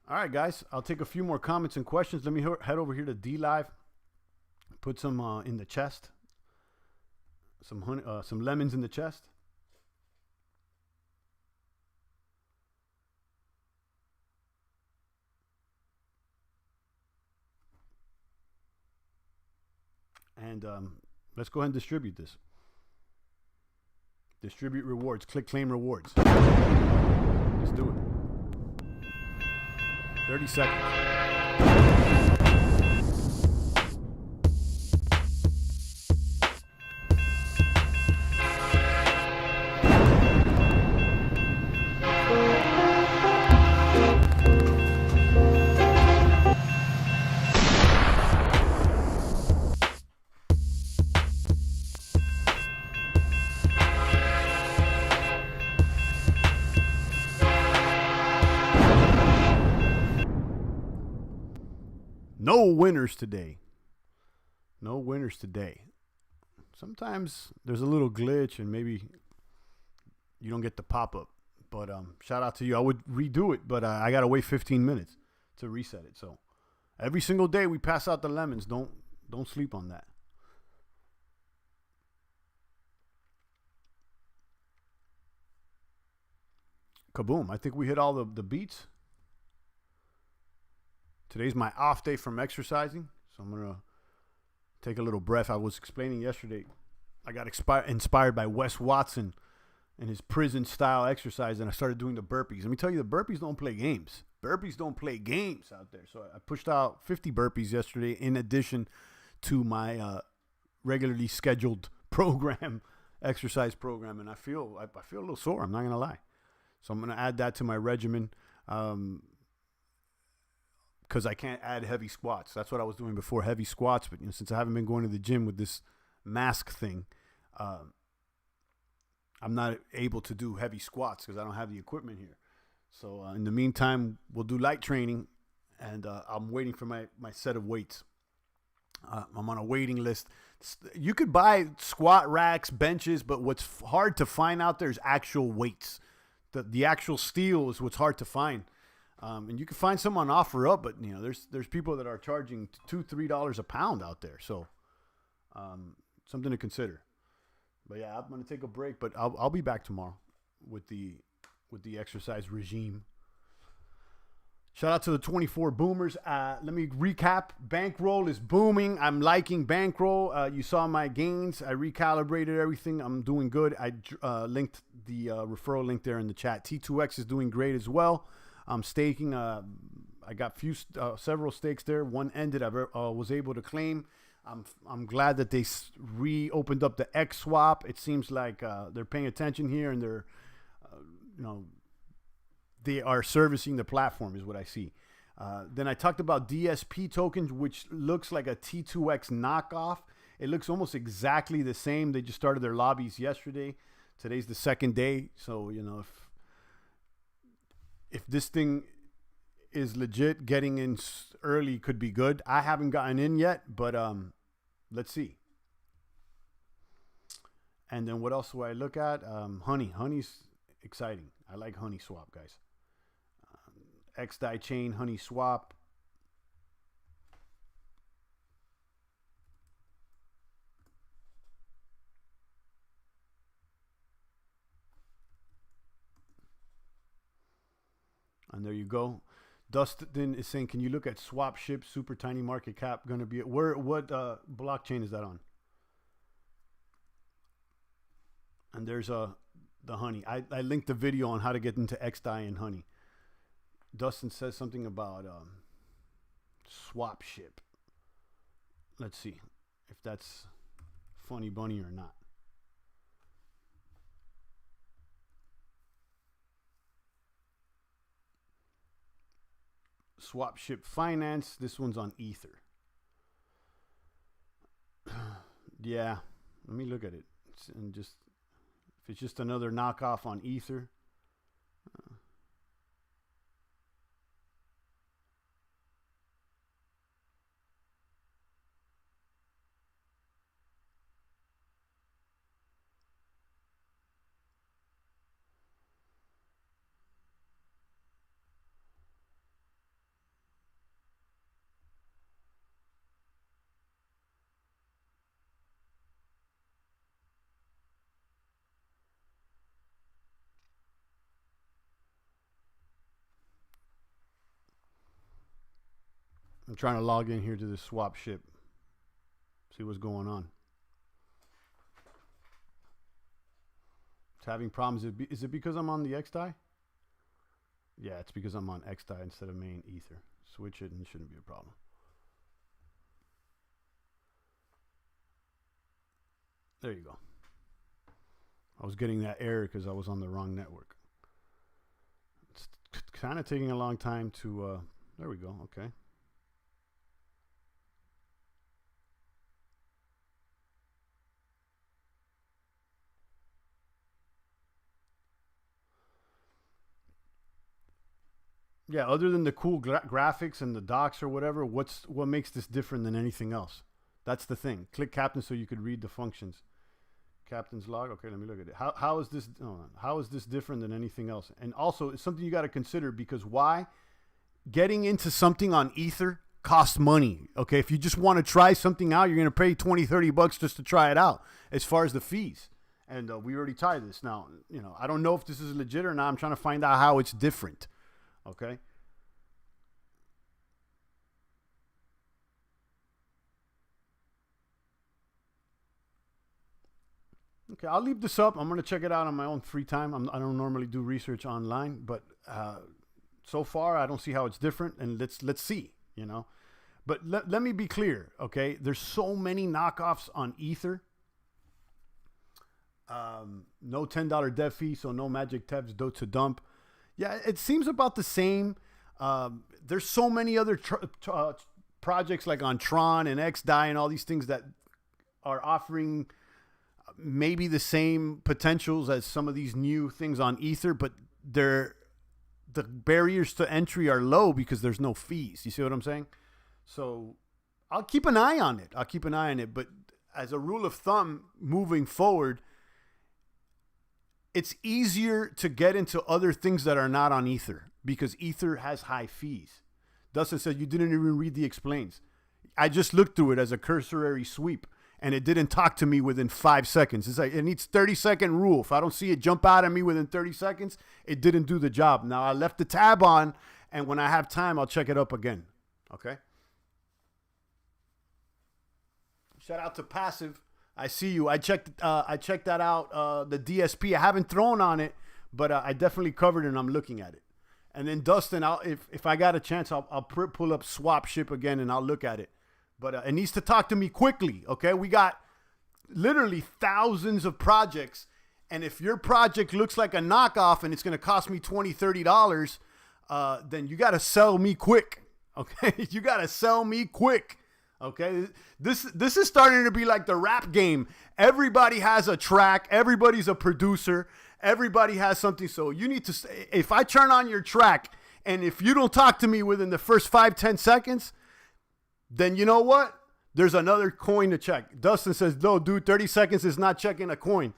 All right, guys. I'll take a few more comments and questions. Let me head over here to D Live. Put some in the chest. Some lemons in the chest. And let's go ahead and distribute this. Distribute rewards. Click claim rewards. Let's do it. 30 seconds. No winners today. No winners today. Sometimes there's a little glitch and maybe you don't get the pop-up. But shout out to you. I would redo it, but I got to wait 15 minutes to reset it. So every single day we pass out the lemons. Don't sleep on that. Kaboom. I think we hit all the beats. Today's my off day from exercising, so I'm going to take a little breath. I was explaining yesterday, I got inspired by Wes Watson in his prison style exercise, and I started doing the burpees. Let me tell you, the burpees don't play games. Burpees don't play games out there. So I pushed out 50 burpees yesterday in addition to my regularly scheduled program, exercise program, and I feel a little sore. I'm not gonna lie. So I'm gonna add that to my regimen because I can't add heavy squats. That's what I was doing before, heavy squats. But since I haven't been going to the gym with this mask thing, I'm not able to do heavy squats because I don't have the equipment here. So in the meantime, we'll do light training, and I'm waiting for my set of weights. I'm on a waiting list. You could buy squat racks, benches, but what's hard to find out there is actual weights. The actual steel is what's hard to find. And you can find some on OfferUp, but there's people that are charging $2-3 a pound out there. So something to consider. But yeah, I'm gonna take a break, but I'll be back tomorrow with the exercise regime. Shout out to the 24 boomers. Let me recap. Bankroll is booming. I'm liking Bankroll. You saw my gains. I recalibrated everything. I'm doing good. I linked the referral link there in the chat. T2X is doing great as well. I'm staking. I got several stakes there. One ended. I was able to claim. I'm glad that they reopened up the XSwap. It seems like they're paying attention here, and they're they are servicing the platform is what I see. Then I talked about DSP tokens, which looks like a T2X knockoff. It looks almost exactly the same. They just started their lobbies yesterday. Today's the second day. So, if this thing is legit, getting in early could be good. I haven't gotten in yet, but let's see. And then what else do I look at? Honey's exciting. I like honeyswap, guys. XDichain, honeyswap. And there you go. Dustin is saying, can you look at swap ship, super tiny market cap, going to be what blockchain is that on? And there's the honey. I linked the video on how to get into XDAI and honey. Dustin says something about swap ship. Let's see if that's funny bunny or not. Swap ship finance. This one's on Ether. Yeah, let me look at it and just if it's just another knockoff on Ether. I'm trying to log in here to this swap ship. See what's going on. It's having problems. Is it because I'm on the XDAI? Yeah, it's because I'm on XDAI instead of main Ether. Switch it and it shouldn't be a problem. There you go. I was getting that error because I was on the wrong network. It's kind of taking a long time to... there we go. Okay. Yeah, other than the cool graphics and the docs or whatever, what makes this different than anything else? That's the thing. Click Captain so you could read the functions. Captain's log. Okay, let me look at it. How is this? How is this different than anything else? And also, it's something you got to consider because why? Getting into something on Ether costs money. Okay, if you just want to try something out, you're going to pay $20-30 just to try it out. As far as the fees, and we already tied this. Now, I don't know if this is legit or not. I'm trying to find out how it's different. Okay. Okay, I'll leave this up. I'm going to check it out on my own free time. I don't normally do research online, but so far I don't see how it's different. And let's see, you know. But let me be clear, okay? There's so many knockoffs on Ether. No $10 dev fee, so no magic tabs, do to dump. Yeah, it seems about the same. There's so many other projects like on Tron and XDAI and all these things that are offering maybe the same potentials as some of these new things on Ether, but the barriers to entry are low because there's no fees. You see what I'm saying? So I'll keep an eye on it. But as a rule of thumb, moving forward, it's easier to get into other things that are not on Ether because Ether has high fees. Dustin said you didn't even read the explains. I just looked through it as a cursory sweep, and it didn't talk to me within 5 seconds. It's like it needs 30-second rule. If I don't see it jump out at me within 30 seconds, it didn't do the job. Now, I left the tab on, and when I have time, I'll check it up again. Okay? Shout out to Passive. I see you. I checked that out, the DSP. I haven't thrown on it, but I definitely covered it, and I'm looking at it. And then Dustin, if I got a chance, I'll pull up Swap Ship again, and I'll look at it. But it needs to talk to me quickly, okay? We got literally thousands of projects, and if your project looks like a knockoff and it's going to cost me $20, $30, then you got to sell me quick, okay? You got to sell me quick. Okay, this is starting to be like the rap game. Everybody has a track. Everybody's a producer. Everybody has something. So you need to, if I turn on your track and if you don't talk to me within the first 5-10 seconds, then you know what? There's another coin to check. Dustin says, no, dude, 30 seconds is not checking a coin.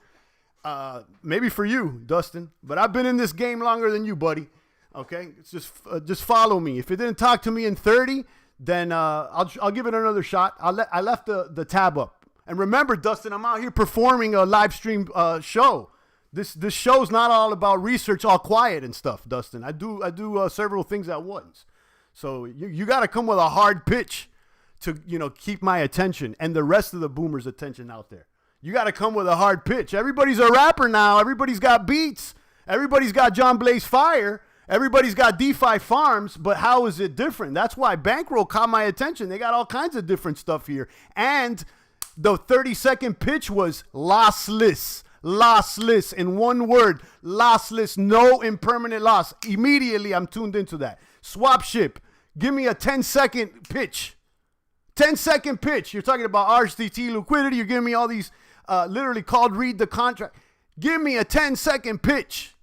Maybe for you, Dustin, but I've been in this game longer than you, buddy. Okay, it's just follow me. If it didn't talk to me in 30, then I'll give it another shot. I left the tab up. And remember, Dustin, I'm out here performing a live stream show. This show's not all about research, all quiet and stuff, Dustin. I do several things at once. So you got to come with a hard pitch to, you know, keep my attention and the rest of the boomers' attention out there. You got to come with a hard pitch. Everybody's a rapper now. Everybody's got beats. Everybody's got John Blaze Fire. Everybody's got DeFi farms, but how is it different? That's why Bankroll caught my attention. They got all kinds of different stuff here. And the 30-second pitch was lossless. Lossless. In one word, lossless. No impermanent loss. Immediately, I'm tuned into that. Swap Ship. Give me a 10-second pitch. 10-second pitch. You're talking about RSDT liquidity. You're giving me all these literally called read the contract. Give me a 10-second pitch.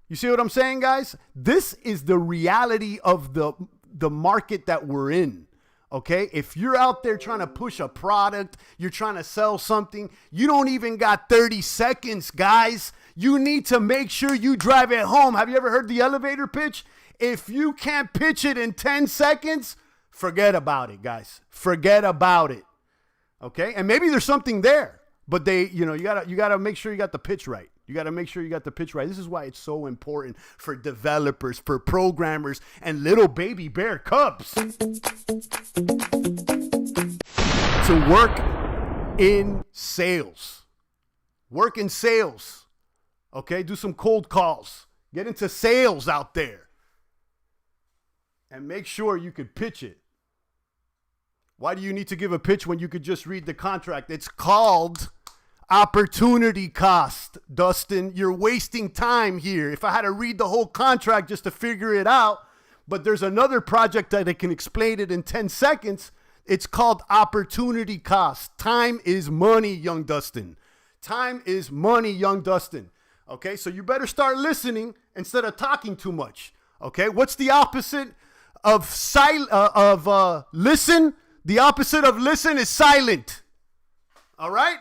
You see what I'm saying, guys? This is the reality of the market that we're in, okay? If you're out there trying to push a product, you're trying to sell something, you don't even got 30 seconds, guys. You need to make sure you drive it home. Have you ever heard the elevator pitch? If you can't pitch it in 10 seconds, forget about it, guys. Forget about it, okay? And maybe there's something there, but you gotta make sure you got the pitch right. You got to make sure you got the pitch right. This is why it's so important for developers, for programmers, and little baby bear cubs to work in sales. Work in sales. Okay? Do some cold calls. Get into sales out there. And make sure you could pitch it. Why do you need to give a pitch when you could just read the contract? It's called opportunity cost, Dustin. You're wasting time here. If I had to read the whole contract just to figure it out, but there's another project that I can explain it in 10 seconds. It's called opportunity cost. Time is money, young Dustin. Time is money, young Dustin. Okay, so you better start listening instead of talking too much. Okay, what's the opposite of listen? The opposite of listen is silent. All right?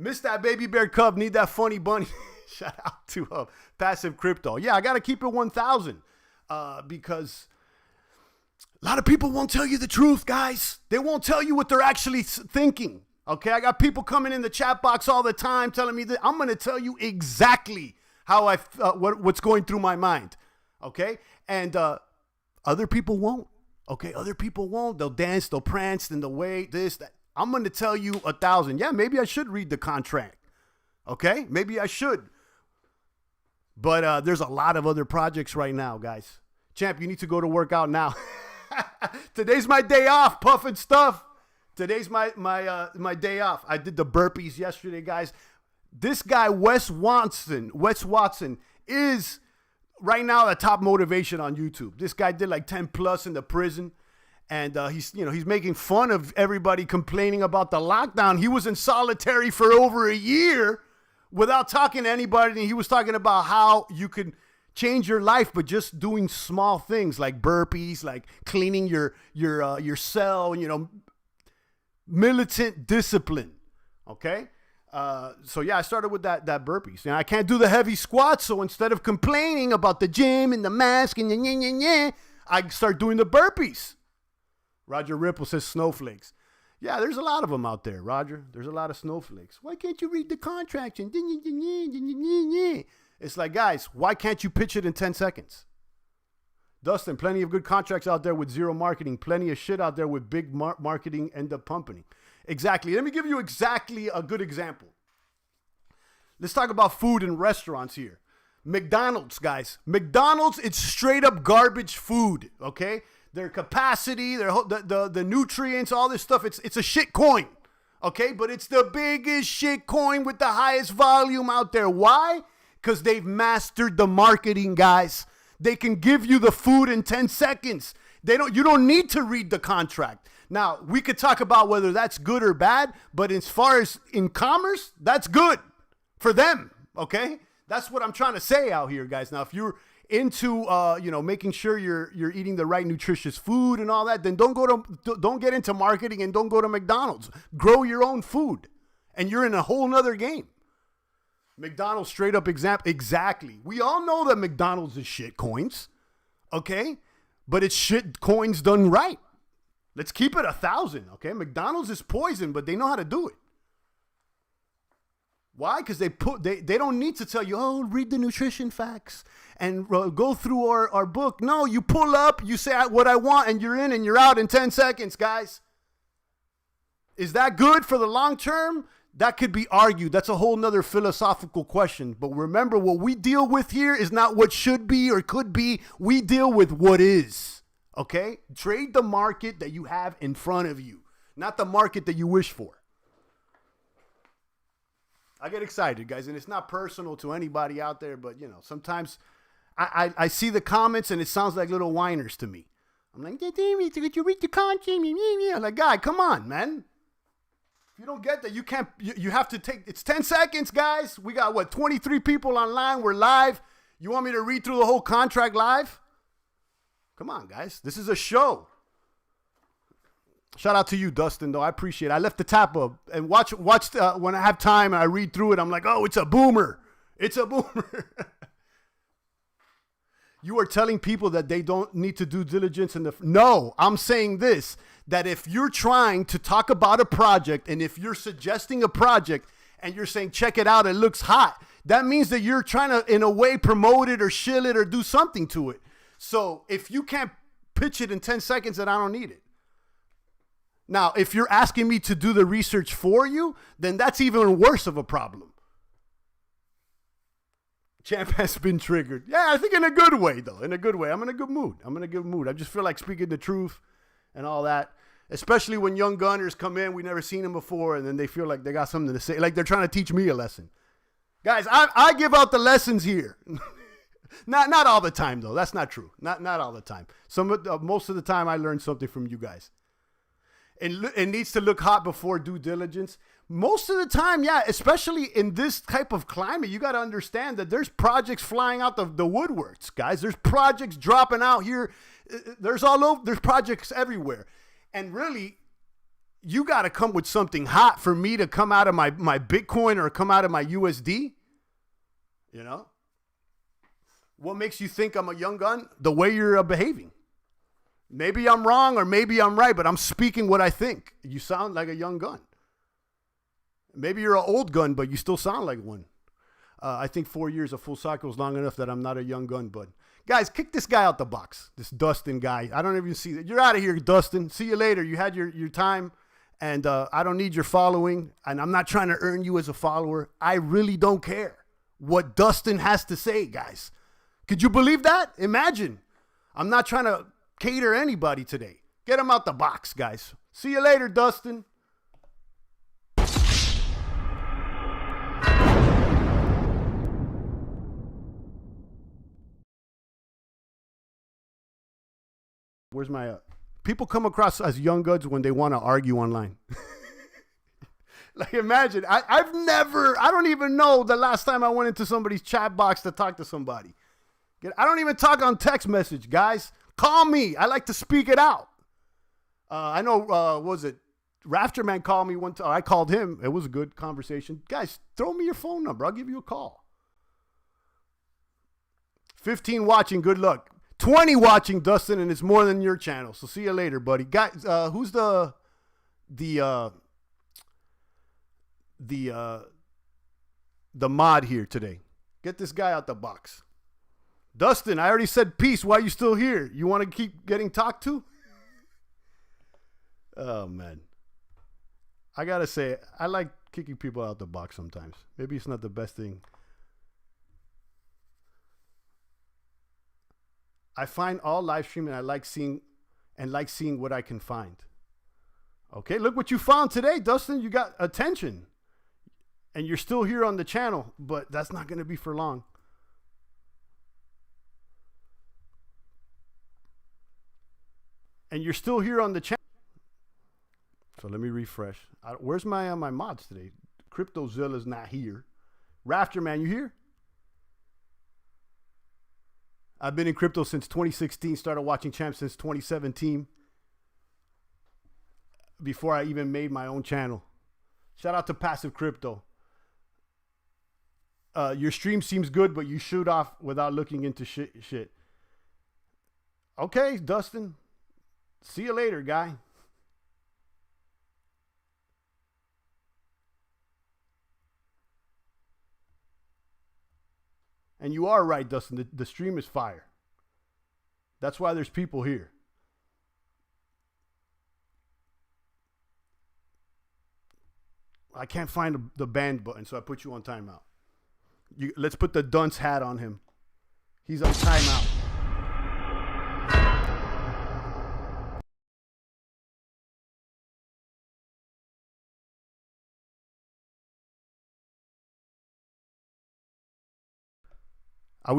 Missed that baby bear cub. Need that funny bunny. Shout out to Passive Crypto. Yeah, I got to keep it 1,000 because a lot of people won't tell you the truth, guys. They won't tell you what they're actually thinking. Okay, I got people coming in the chat box all the time telling me that I'm going to tell you exactly how what's going through my mind. Okay, and other people won't. Okay, other people won't. They'll dance, they'll prance, then they'll wait, this, that. I'm going to tell you 1,000. Yeah, maybe I should read the contract. Okay? Maybe I should. But there's a lot of other projects right now, guys. Champ, you need to go to work out now. Today's my day off, puffing stuff. Today's my day off. I did the burpees yesterday, guys. This guy, Wes Watson, is right now the top motivation on YouTube. This guy did like 10 plus in the prison. And he's making fun of everybody complaining about the lockdown. He was in solitary for over a year without talking to anybody. And he was talking about how you could change your life, but just doing small things like burpees, like cleaning your cell, militant discipline. Okay. So yeah, I started with that burpees. Now I can't do the heavy squats. So instead of complaining about the gym and the mask and I start doing the burpees. Roger Ripple says snowflakes. Yeah, there's a lot of them out there, Roger. There's a lot of snowflakes. Why can't you read the contract? And it's like, guys, why can't you pitch it in 10 seconds? Dustin, plenty of good contracts out there with zero marketing. Plenty of shit out there with big marketing end up pumping. Exactly. Let me give you exactly a good example. Let's talk about food and restaurants here. McDonald's, guys. McDonald's, it's straight up garbage food, okay? Their capacity, the nutrients, all this stuff, it's a shit coin, okay? But it's the biggest shit coin with the highest volume out there. Why? Because they've mastered the marketing, guys. They can give you the food in 10 seconds. You don't need to read the contract. Now, we could talk about whether that's good or bad, but as far as in commerce, that's good for them, okay? That's what I'm trying to say out here, guys. Now, if you're into making sure you're eating the right nutritious food and all that, then don't get into marketing and don't go to McDonald's. Grow your own food, and you're in a whole nother game. McDonald's straight up example. Exactly. We all know that McDonald's is shit coins, okay? But it's shit coins done right. Let's keep it 1,000, okay? McDonald's is poison, but they know how to do it. Why? Because they don't need to tell you, oh, read the nutrition facts and go through our book. No, you pull up, you say what I want, and you're in and you're out in 10 seconds, guys. Is that good for the long term? That could be argued. That's a whole nother philosophical question. But remember, what we deal with here is not what should be or could be. We deal with what is, okay? Trade the market that you have in front of you, not the market that you wish for. I get excited, guys, and it's not personal to anybody out there, but, sometimes I see the comments, and it sounds like little whiners to me. I'm like, did you read the contract? I'm like, guy, come on, man. If you don't get that, you can't, you have to take, it's 10 seconds, guys. We got, 23 people online. We're live. You want me to read through the whole contract live? Come on, guys. This is a show. Shout out to you, Dustin, though. I appreciate it. I left the tap up and watch when I have time and I read through it. I'm like, oh, it's a boomer. It's a boomer. You are telling people that they don't need to do diligence No, I'm saying this, that if you're trying to talk about a project and if you're suggesting a project and you're saying, check it out, it looks hot, that means that you're trying to, in a way, promote it or shill it or do something to it. So if you can't pitch it in 10 seconds, then I don't need it. Now, if you're asking me to do the research for you, then that's even worse of a problem. Champ has been triggered. Yeah, I think in a good way, though. In a good way. I'm in a good mood. I just feel like speaking the truth and all that, especially when young gunners come in. We never seen them before, and then they feel like they got something to say, like they're trying to teach me a lesson. Guys, I give out the lessons here. Not all the time, though. That's not true. Not all the time. Most of the time, I learn something from you guys. It needs to look hot before due diligence. Most of the time, yeah, especially in this type of climate, you got to understand that there's projects flying out the woodworks, guys. There's projects dropping out here. There's projects everywhere. And really, you got to come with something hot for me to come out of my Bitcoin or come out of my USD. What makes you think I'm a young gun? The way you're behaving. Maybe I'm wrong or maybe I'm right, but I'm speaking what I think. You sound like a young gun. Maybe you're an old gun, but you still sound like one. I think 4 years of full cycle is long enough that I'm not a young gun, but guys, kick this guy out the box. This Dustin guy. I don't even see that. You're out of here, Dustin. See you later. You had your time, And I don't need your following, and I'm not trying to earn you as a follower. I really don't care what Dustin has to say, guys. Could you believe that? Imagine. I'm not trying to cater anybody today. Get him out the box, guys. See you later, Dustin. Where's my... people come across as young guns when they want to argue online. Like, imagine, I don't even know the last time I went into somebody's chat box to talk to somebody. I don't even talk on text message, guys. Call me. I like to speak it out. I know, was it Rafterman called me one time. I called him. It was a good conversation. Guys, throw me your phone number. I'll give you a call. 15 watching. Good luck. 20 watching, Dustin, and it's more than your channel. So see you later, buddy. Guys, who's the mod here today? Get this guy out the box. Dustin, I already said peace. Why are you still here? You want to keep getting talked to? Oh, man. I got to say, I like kicking people out the box sometimes. Maybe it's not the best thing. I find all live streaming. I like seeing what I can find. Okay, look what you found today, Dustin. You got attention. And you're still here on the channel, but that's not going to be for long. And you're still here on the channel. So let me refresh. Where's my mods today? CryptoZilla's not here. Rafterman, you here? I've been in crypto since 2016. Started watching champs since 2017. Before I even made my own channel. Shout out to Passive Crypto. Your stream seems good, but you shoot off without looking into shit. Okay, Dustin. See you later, guy. And you are right, Dustin. The stream is fire. That's why there's people here. I can't find the banned button, so I put you on timeout. Let's put the dunce hat on him. He's on timeout.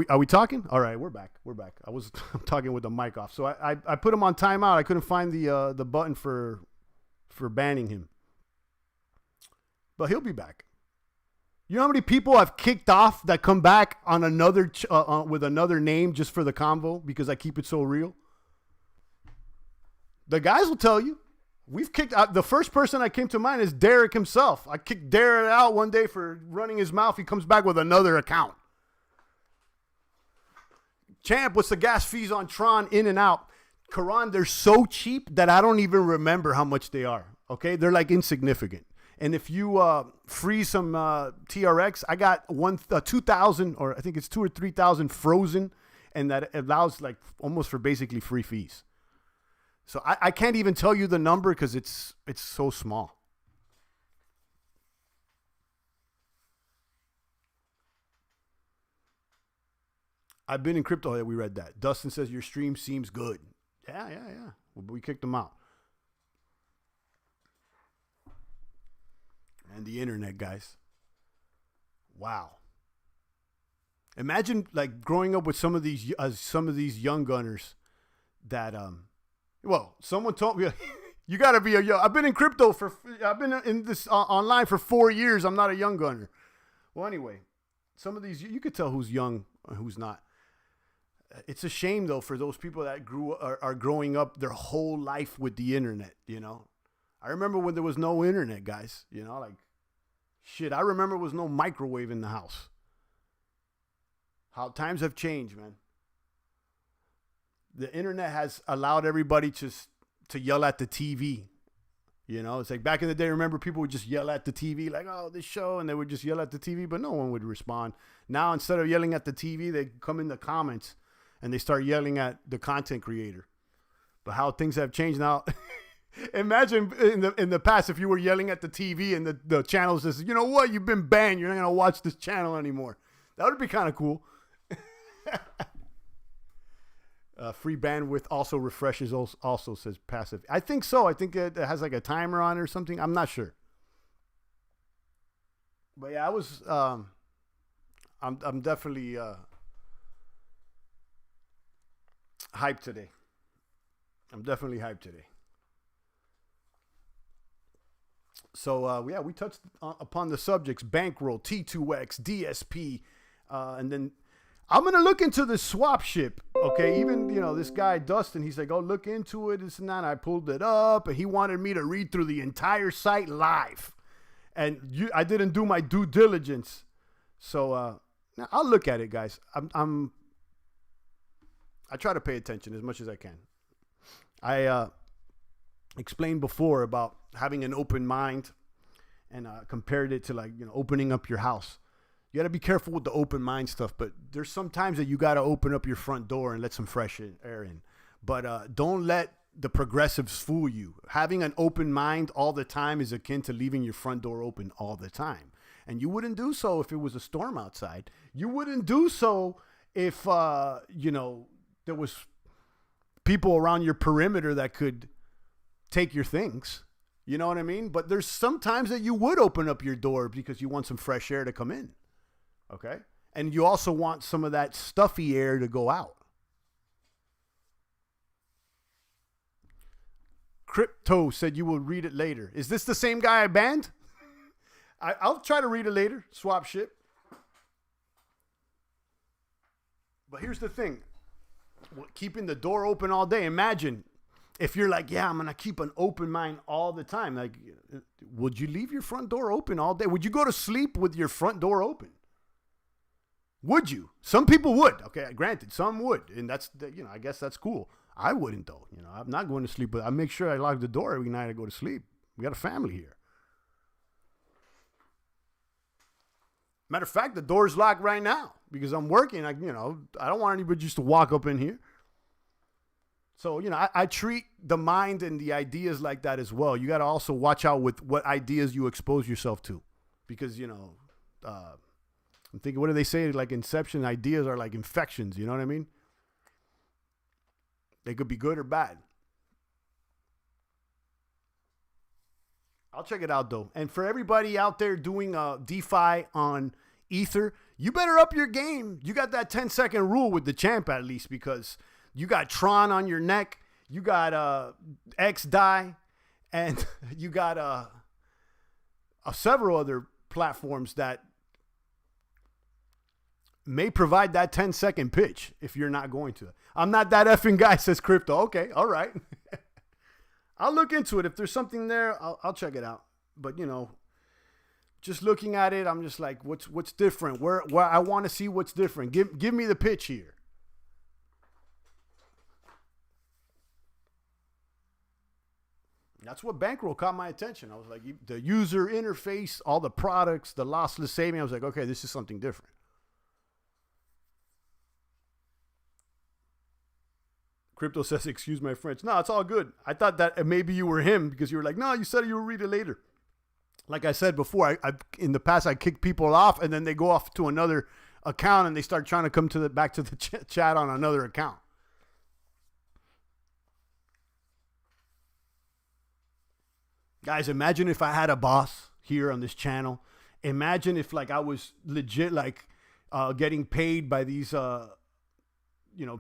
Are we talking? All right, we're back. We're back. I'm talking with the mic off. So I put him on timeout. I couldn't find the button for banning him. But he'll be back. You know how many people I've kicked off that come back on another with another name just for the convo because I keep it so real? The guys will tell you. We've kicked out. The first person that came to mind is Derek himself. I kicked Derek out one day for running his mouth. He comes back with another account. Champ, what's the gas fees on Tron in and out? Karan, they're so cheap that I don't even remember how much they are. Okay, they're like insignificant. And if you freeze some TRX, I got 2,000 or I think it's 2,000 or 3,000 frozen, and that allows like almost for basically free fees. So I can't even tell you the number because it's so small. I've been in crypto. Yeah, we read that. Dustin says your stream seems good. Yeah. We kicked him out. And the internet, guys. Wow. Imagine like growing up with some of these young gunners that well, someone told me you got to be a young. I've been in crypto I've been in this online for 4 years. I'm not a young gunner. Well, anyway, some of these you could tell who's young and who's not. It's a shame though for those people that are growing up their whole life with the internet, you know. I remember when there was no internet, guys, you know, like shit. I remember there was no microwave in the house. How times have changed, man. The internet has allowed everybody to yell at the TV. You know, it's like back in the day, remember people would just yell at the TV like, oh, this show, and they would just yell at the TV, but no one would respond. Now, instead of yelling at the TV, they come in the comments and they start yelling at the content creator. But how things have changed now, Imagine in the past if you were yelling at the TV and the channel says, you know what, you've been banned. You're not gonna watch this channel anymore. That would be kind of cool. Free bandwidth also refreshes. Also says passive. I think so. I think it has like a timer on it or something. I'm not sure. But yeah, I was. I'm definitely hyped today. I'm definitely hyped today. So yeah, we touched upon the subjects: bankroll, T2X, DSP, and then I'm gonna look into the swap ship. Okay, even this guy Dustin, he's like, "Oh, look into it." This and that. And I pulled it up, and he wanted me to read through the entire site live, and I didn't do my due diligence. So I'll look at it, guys. I try to pay attention as much as I can. I explained before about having an open mind, and compared it to like opening up your house. You got to be careful with the open mind stuff, but there's some times that you got to open up your front door and let some fresh air in. But don't let the progressives fool you. Having an open mind all the time is akin to leaving your front door open all the time. And you wouldn't do so if it was a storm outside. You wouldn't do so if, there was people around your perimeter that could take your things. You know what I mean? But there's sometimes that you would open up your door because you want some fresh air to come in. Okay? And you also want some of that stuffy air to go out. Crypto said you will read it later. Is this the same guy I banned? I'll try to read it later. Swap ship. But here's the thing. Keeping the door open all day. Imagine if you're like, yeah, I'm going to keep an open mind all the time. Like, would you leave your front door open all day? Would you go to sleep with your front door open? Would you? Some people would. Okay, granted, some would. And that's, I guess that's cool. I wouldn't, though. I'm not going to sleep, but I make sure I lock the door every night I go to sleep. We got a family here. Matter of fact, the door's locked right now because I'm working. I don't want anybody just to walk up in here. So, I treat the mind and the ideas like that as well. You got to also watch out with what ideas you expose yourself to because, I'm thinking, what do they say? Like Inception, ideas are like infections. You know what I mean? They could be good or bad. I'll check it out, though. And for everybody out there doing DeFi on Ether, you better up your game. You got that 10-second rule with the champ, at least, because you got Tron on your neck. You got XDAI. And you got several other platforms that may provide that 10-second pitch if you're not going to. I'm not that effing guy, says Crypto. Okay, all right. I'll look into it. If there's something there, I'll check it out. But, just looking at it, I'm just like, what's different? Where I want to see what's different. Give me the pitch here. That's what bankroll caught my attention. I was like, the user interface, all the products, the lossless saving. I was like, okay, this is something different. Crypto says, excuse my French. No, it's all good. I thought that maybe you were him because you were like, no, you said you will read it later. Like I said before, I in the past, I kick people off and then they go off to another account and they start trying to come back to the chat on another account. Guys, imagine if I had a boss here on this channel. Imagine if like I was legit like getting paid by these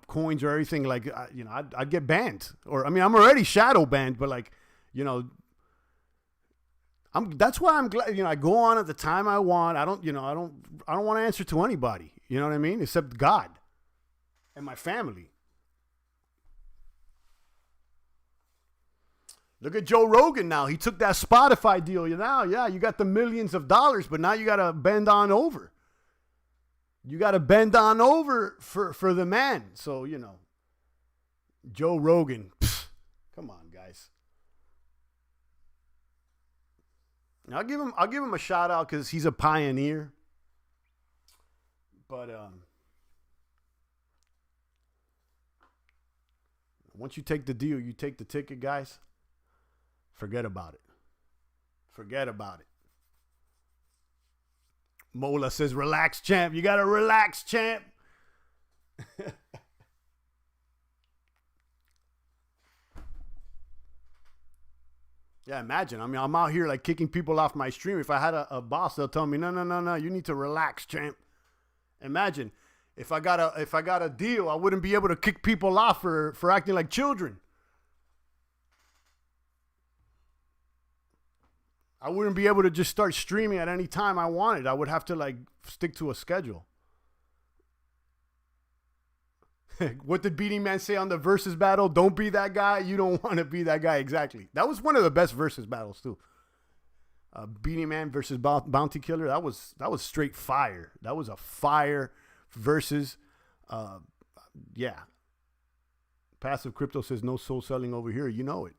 coins or everything, like, I'd get banned. Or, I mean, I'm already shadow banned, but like, that's why I'm glad, I go on at the time I want. I don't want to answer to anybody, you know what I mean? Except God and my family. Look at Joe Rogan now. He took that Spotify deal. Yeah, you got the millions of dollars, but now you got to bend on over. You got to bend on over for the man. So, Joe Rogan, come on, guys. I'll give him a shout out because he's a pioneer. But once you take the deal, you take the ticket, guys. Forget about it. Forget about it. Mola says, relax, champ. You got to relax, champ. Yeah, imagine. I mean, I'm out here like kicking people off my stream. If I had a boss, they'll tell me, no, you need to relax, champ. Imagine if I got a deal, I wouldn't be able to kick people off for acting like children. I wouldn't be able to just start streaming at any time I wanted. I would have to like stick to a schedule. What did Beanie Man say on the versus battle? Don't be that guy. You don't want to be that guy. Exactly. That was one of the best versus battles too. Beanie Man versus Bounty Killer. That was straight fire. That was a fire versus. Yeah. Passive Crypto says no soul selling over here. You know it.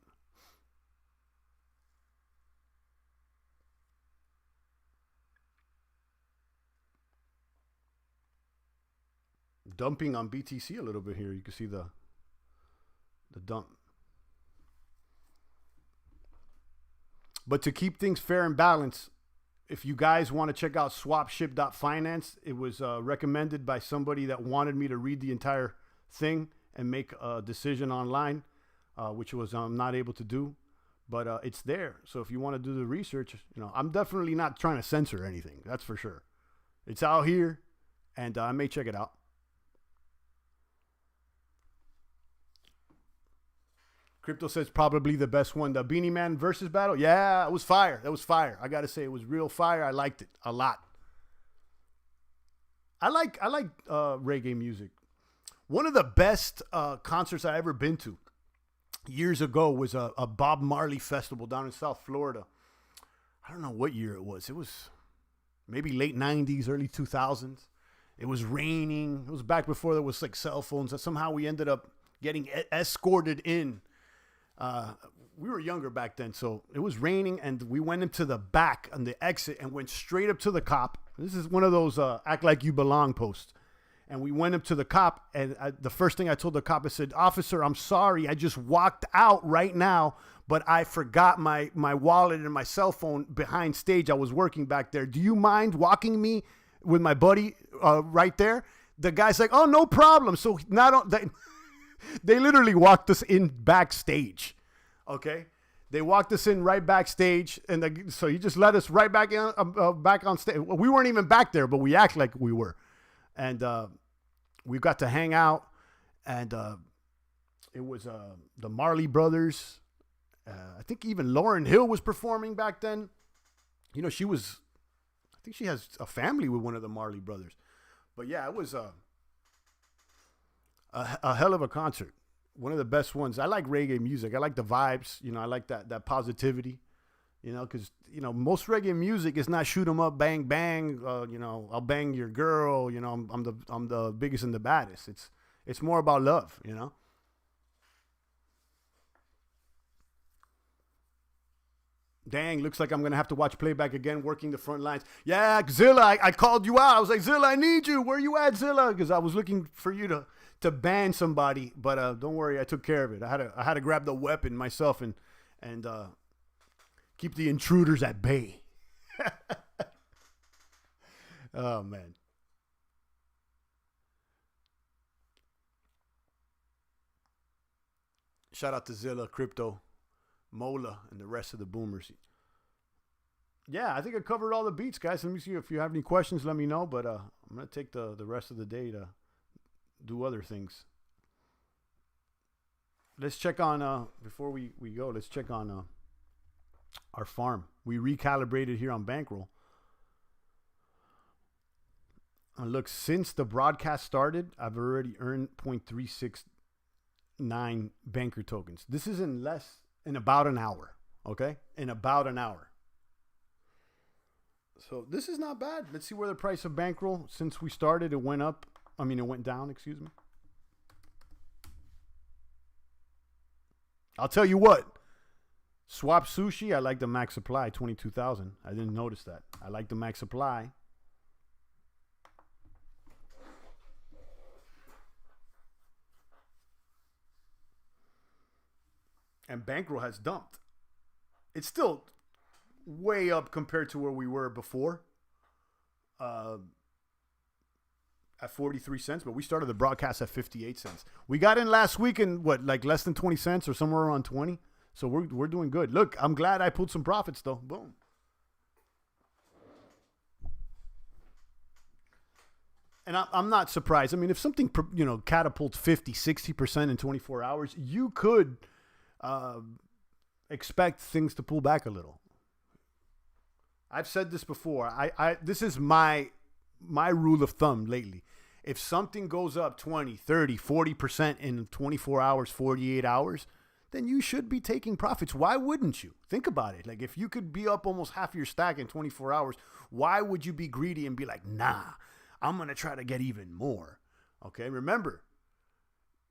Dumping on BTC a little bit here. You can see the dump. But to keep things fair and balanced, if you guys want to check out swapship.finance, it was recommended by somebody that wanted me to read the entire thing and make a decision online, which was I'm not able to do. But it's there. So if you want to do the research, I'm definitely not trying to censor anything. That's for sure. It's out here, and I may check it out. Crypto says probably the best one. The Beanie Man versus battle. Yeah, it was fire. That was fire. I got to say, it was real fire. I liked it a lot. I like reggae music. One of the best concerts I ever been to years ago was a Bob Marley festival down in South Florida. I don't know what year it was. It was maybe late 90s, early 2000s. It was raining. It was back before there was like cell phones. And somehow we ended up getting escorted in. We were younger back then, so it was raining, and we went into the back on the exit and went straight up to the cop. This is one of those act like you belong posts. And we went up to the cop, and the first thing I told the cop, I said, "Officer, I'm sorry. I just walked out right now, but I forgot my wallet and my cell phone behind stage. I was working back there. Do you mind walking me with my buddy right there?" The guy's like, "Oh, no problem." So they literally walked us in backstage. Okay, they walked us in right backstage, and so he just let us right back on stage. We weren't even back there, but we act like we were, and we got to hang out, and it was the Marley Brothers. I think even Lauryn Hill was performing back then. I think she has a family with one of the Marley Brothers, but yeah, it was a hell of a concert. One of the best ones. I like reggae music. I like the vibes. I like that positivity. Because most reggae music is not shoot 'em up, bang bang. I'll bang your girl. I'm the biggest and the baddest. It's more about love. Dang, looks like I'm gonna have to watch playback again, working the front lines. Yeah, Zilla, I called you out. I was like, Zilla, I need you. Where you at, Zilla? Because I was looking for you to ban somebody, but don't worry, I took care of it. I had to grab the weapon myself and keep the intruders at bay. Oh man. Shout out to Zilla, Crypto, Mola, and the rest of the boomers. Yeah, I think I covered all the beats, guys. Let me see if you have any questions. Let me know. But I'm gonna take the rest of the day to do other things. Let's check on before we go. Let's check on our farm. We recalibrated here on bankroll. And look, since the broadcast started, I've already earned 0.369 banker tokens. This is in about an hour. Okay, in about an hour. So this is not bad. Let's see where the price of bankroll, since we started, it went up. It went down, excuse me. I'll tell you what. Swap Sushi, I like the max supply, 22,000. I didn't notice that. I like the max supply. And bankroll has dumped. It's still way up compared to where we were before. At 43 cents, but we started the broadcast at 58 cents. We got in last week in what, like less than 20 cents or somewhere around 20. So we're doing good. Look, I'm glad I pulled some profits though. Boom. And I'm not surprised. I mean, if something, catapults 50, 60% in 24 hours, you could expect things to pull back a little. I've said this before. This is my rule of thumb lately. If something goes up 20, 30, 40% in 24 hours, 48 hours, then you should be taking profits. Why wouldn't you? Think about it. Like if you could be up almost half your stack in 24 hours, why would you be greedy and be like, nah, I'm going to try to get even more? Okay, remember,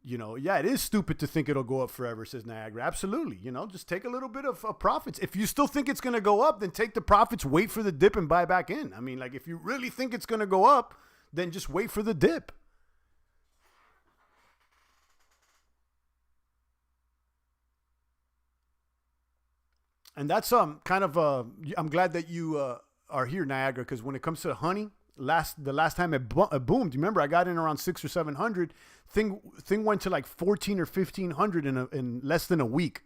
it is stupid to think it'll go up forever, says Niagara. Absolutely. Just take a little bit of profits. If you still think it's going to go up, then take the profits, wait for the dip and buy back in. I mean, like if you really think it's going to go up, then just wait for the dip. And that's kind of I'm glad that you are here, Niagara, because when it comes to honey, the last time it boomed, you remember I got in around 600 or 700. Thing went to like 14 or 1500 in less than a week,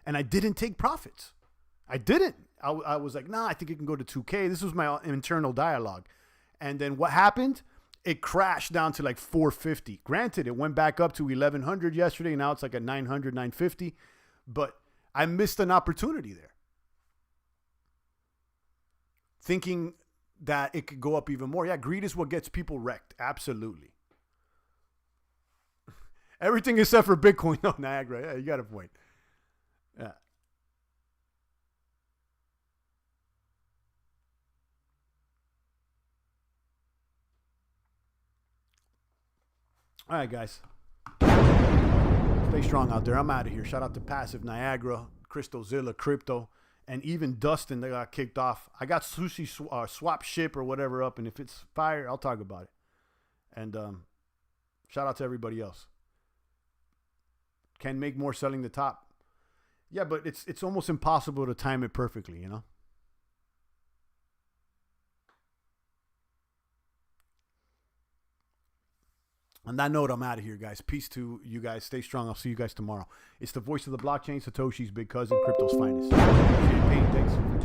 and I didn't take profits. I didn't. I was like, nah, I think it can go to 2K. This was my internal dialogue. And then what happened? It crashed down to like 450. Granted, it went back up to 1100 yesterday. Now it's like a 900, 950. But I missed an opportunity there. Thinking that it could go up even more. Yeah, greed is what gets people wrecked. Absolutely. Everything except for Bitcoin. No, Niagara. Yeah, you got a point. Yeah. All right, guys. Stay strong out there. I'm out of here. Shout out to Passive, Niagara, CryptoZilla, Crypto, and even Dustin. They got kicked off. I got Sushi Swap Ship or whatever up, and if it's fire, I'll talk about it. And shout out to everybody else. Can make more selling the top. Yeah, but it's almost impossible to time it perfectly, On that note, I'm out of here, guys. Peace to you guys. Stay strong. I'll see you guys tomorrow. It's the voice of the blockchain, Satoshi's big cousin, crypto's finest. Champagne, thanks for tuning in.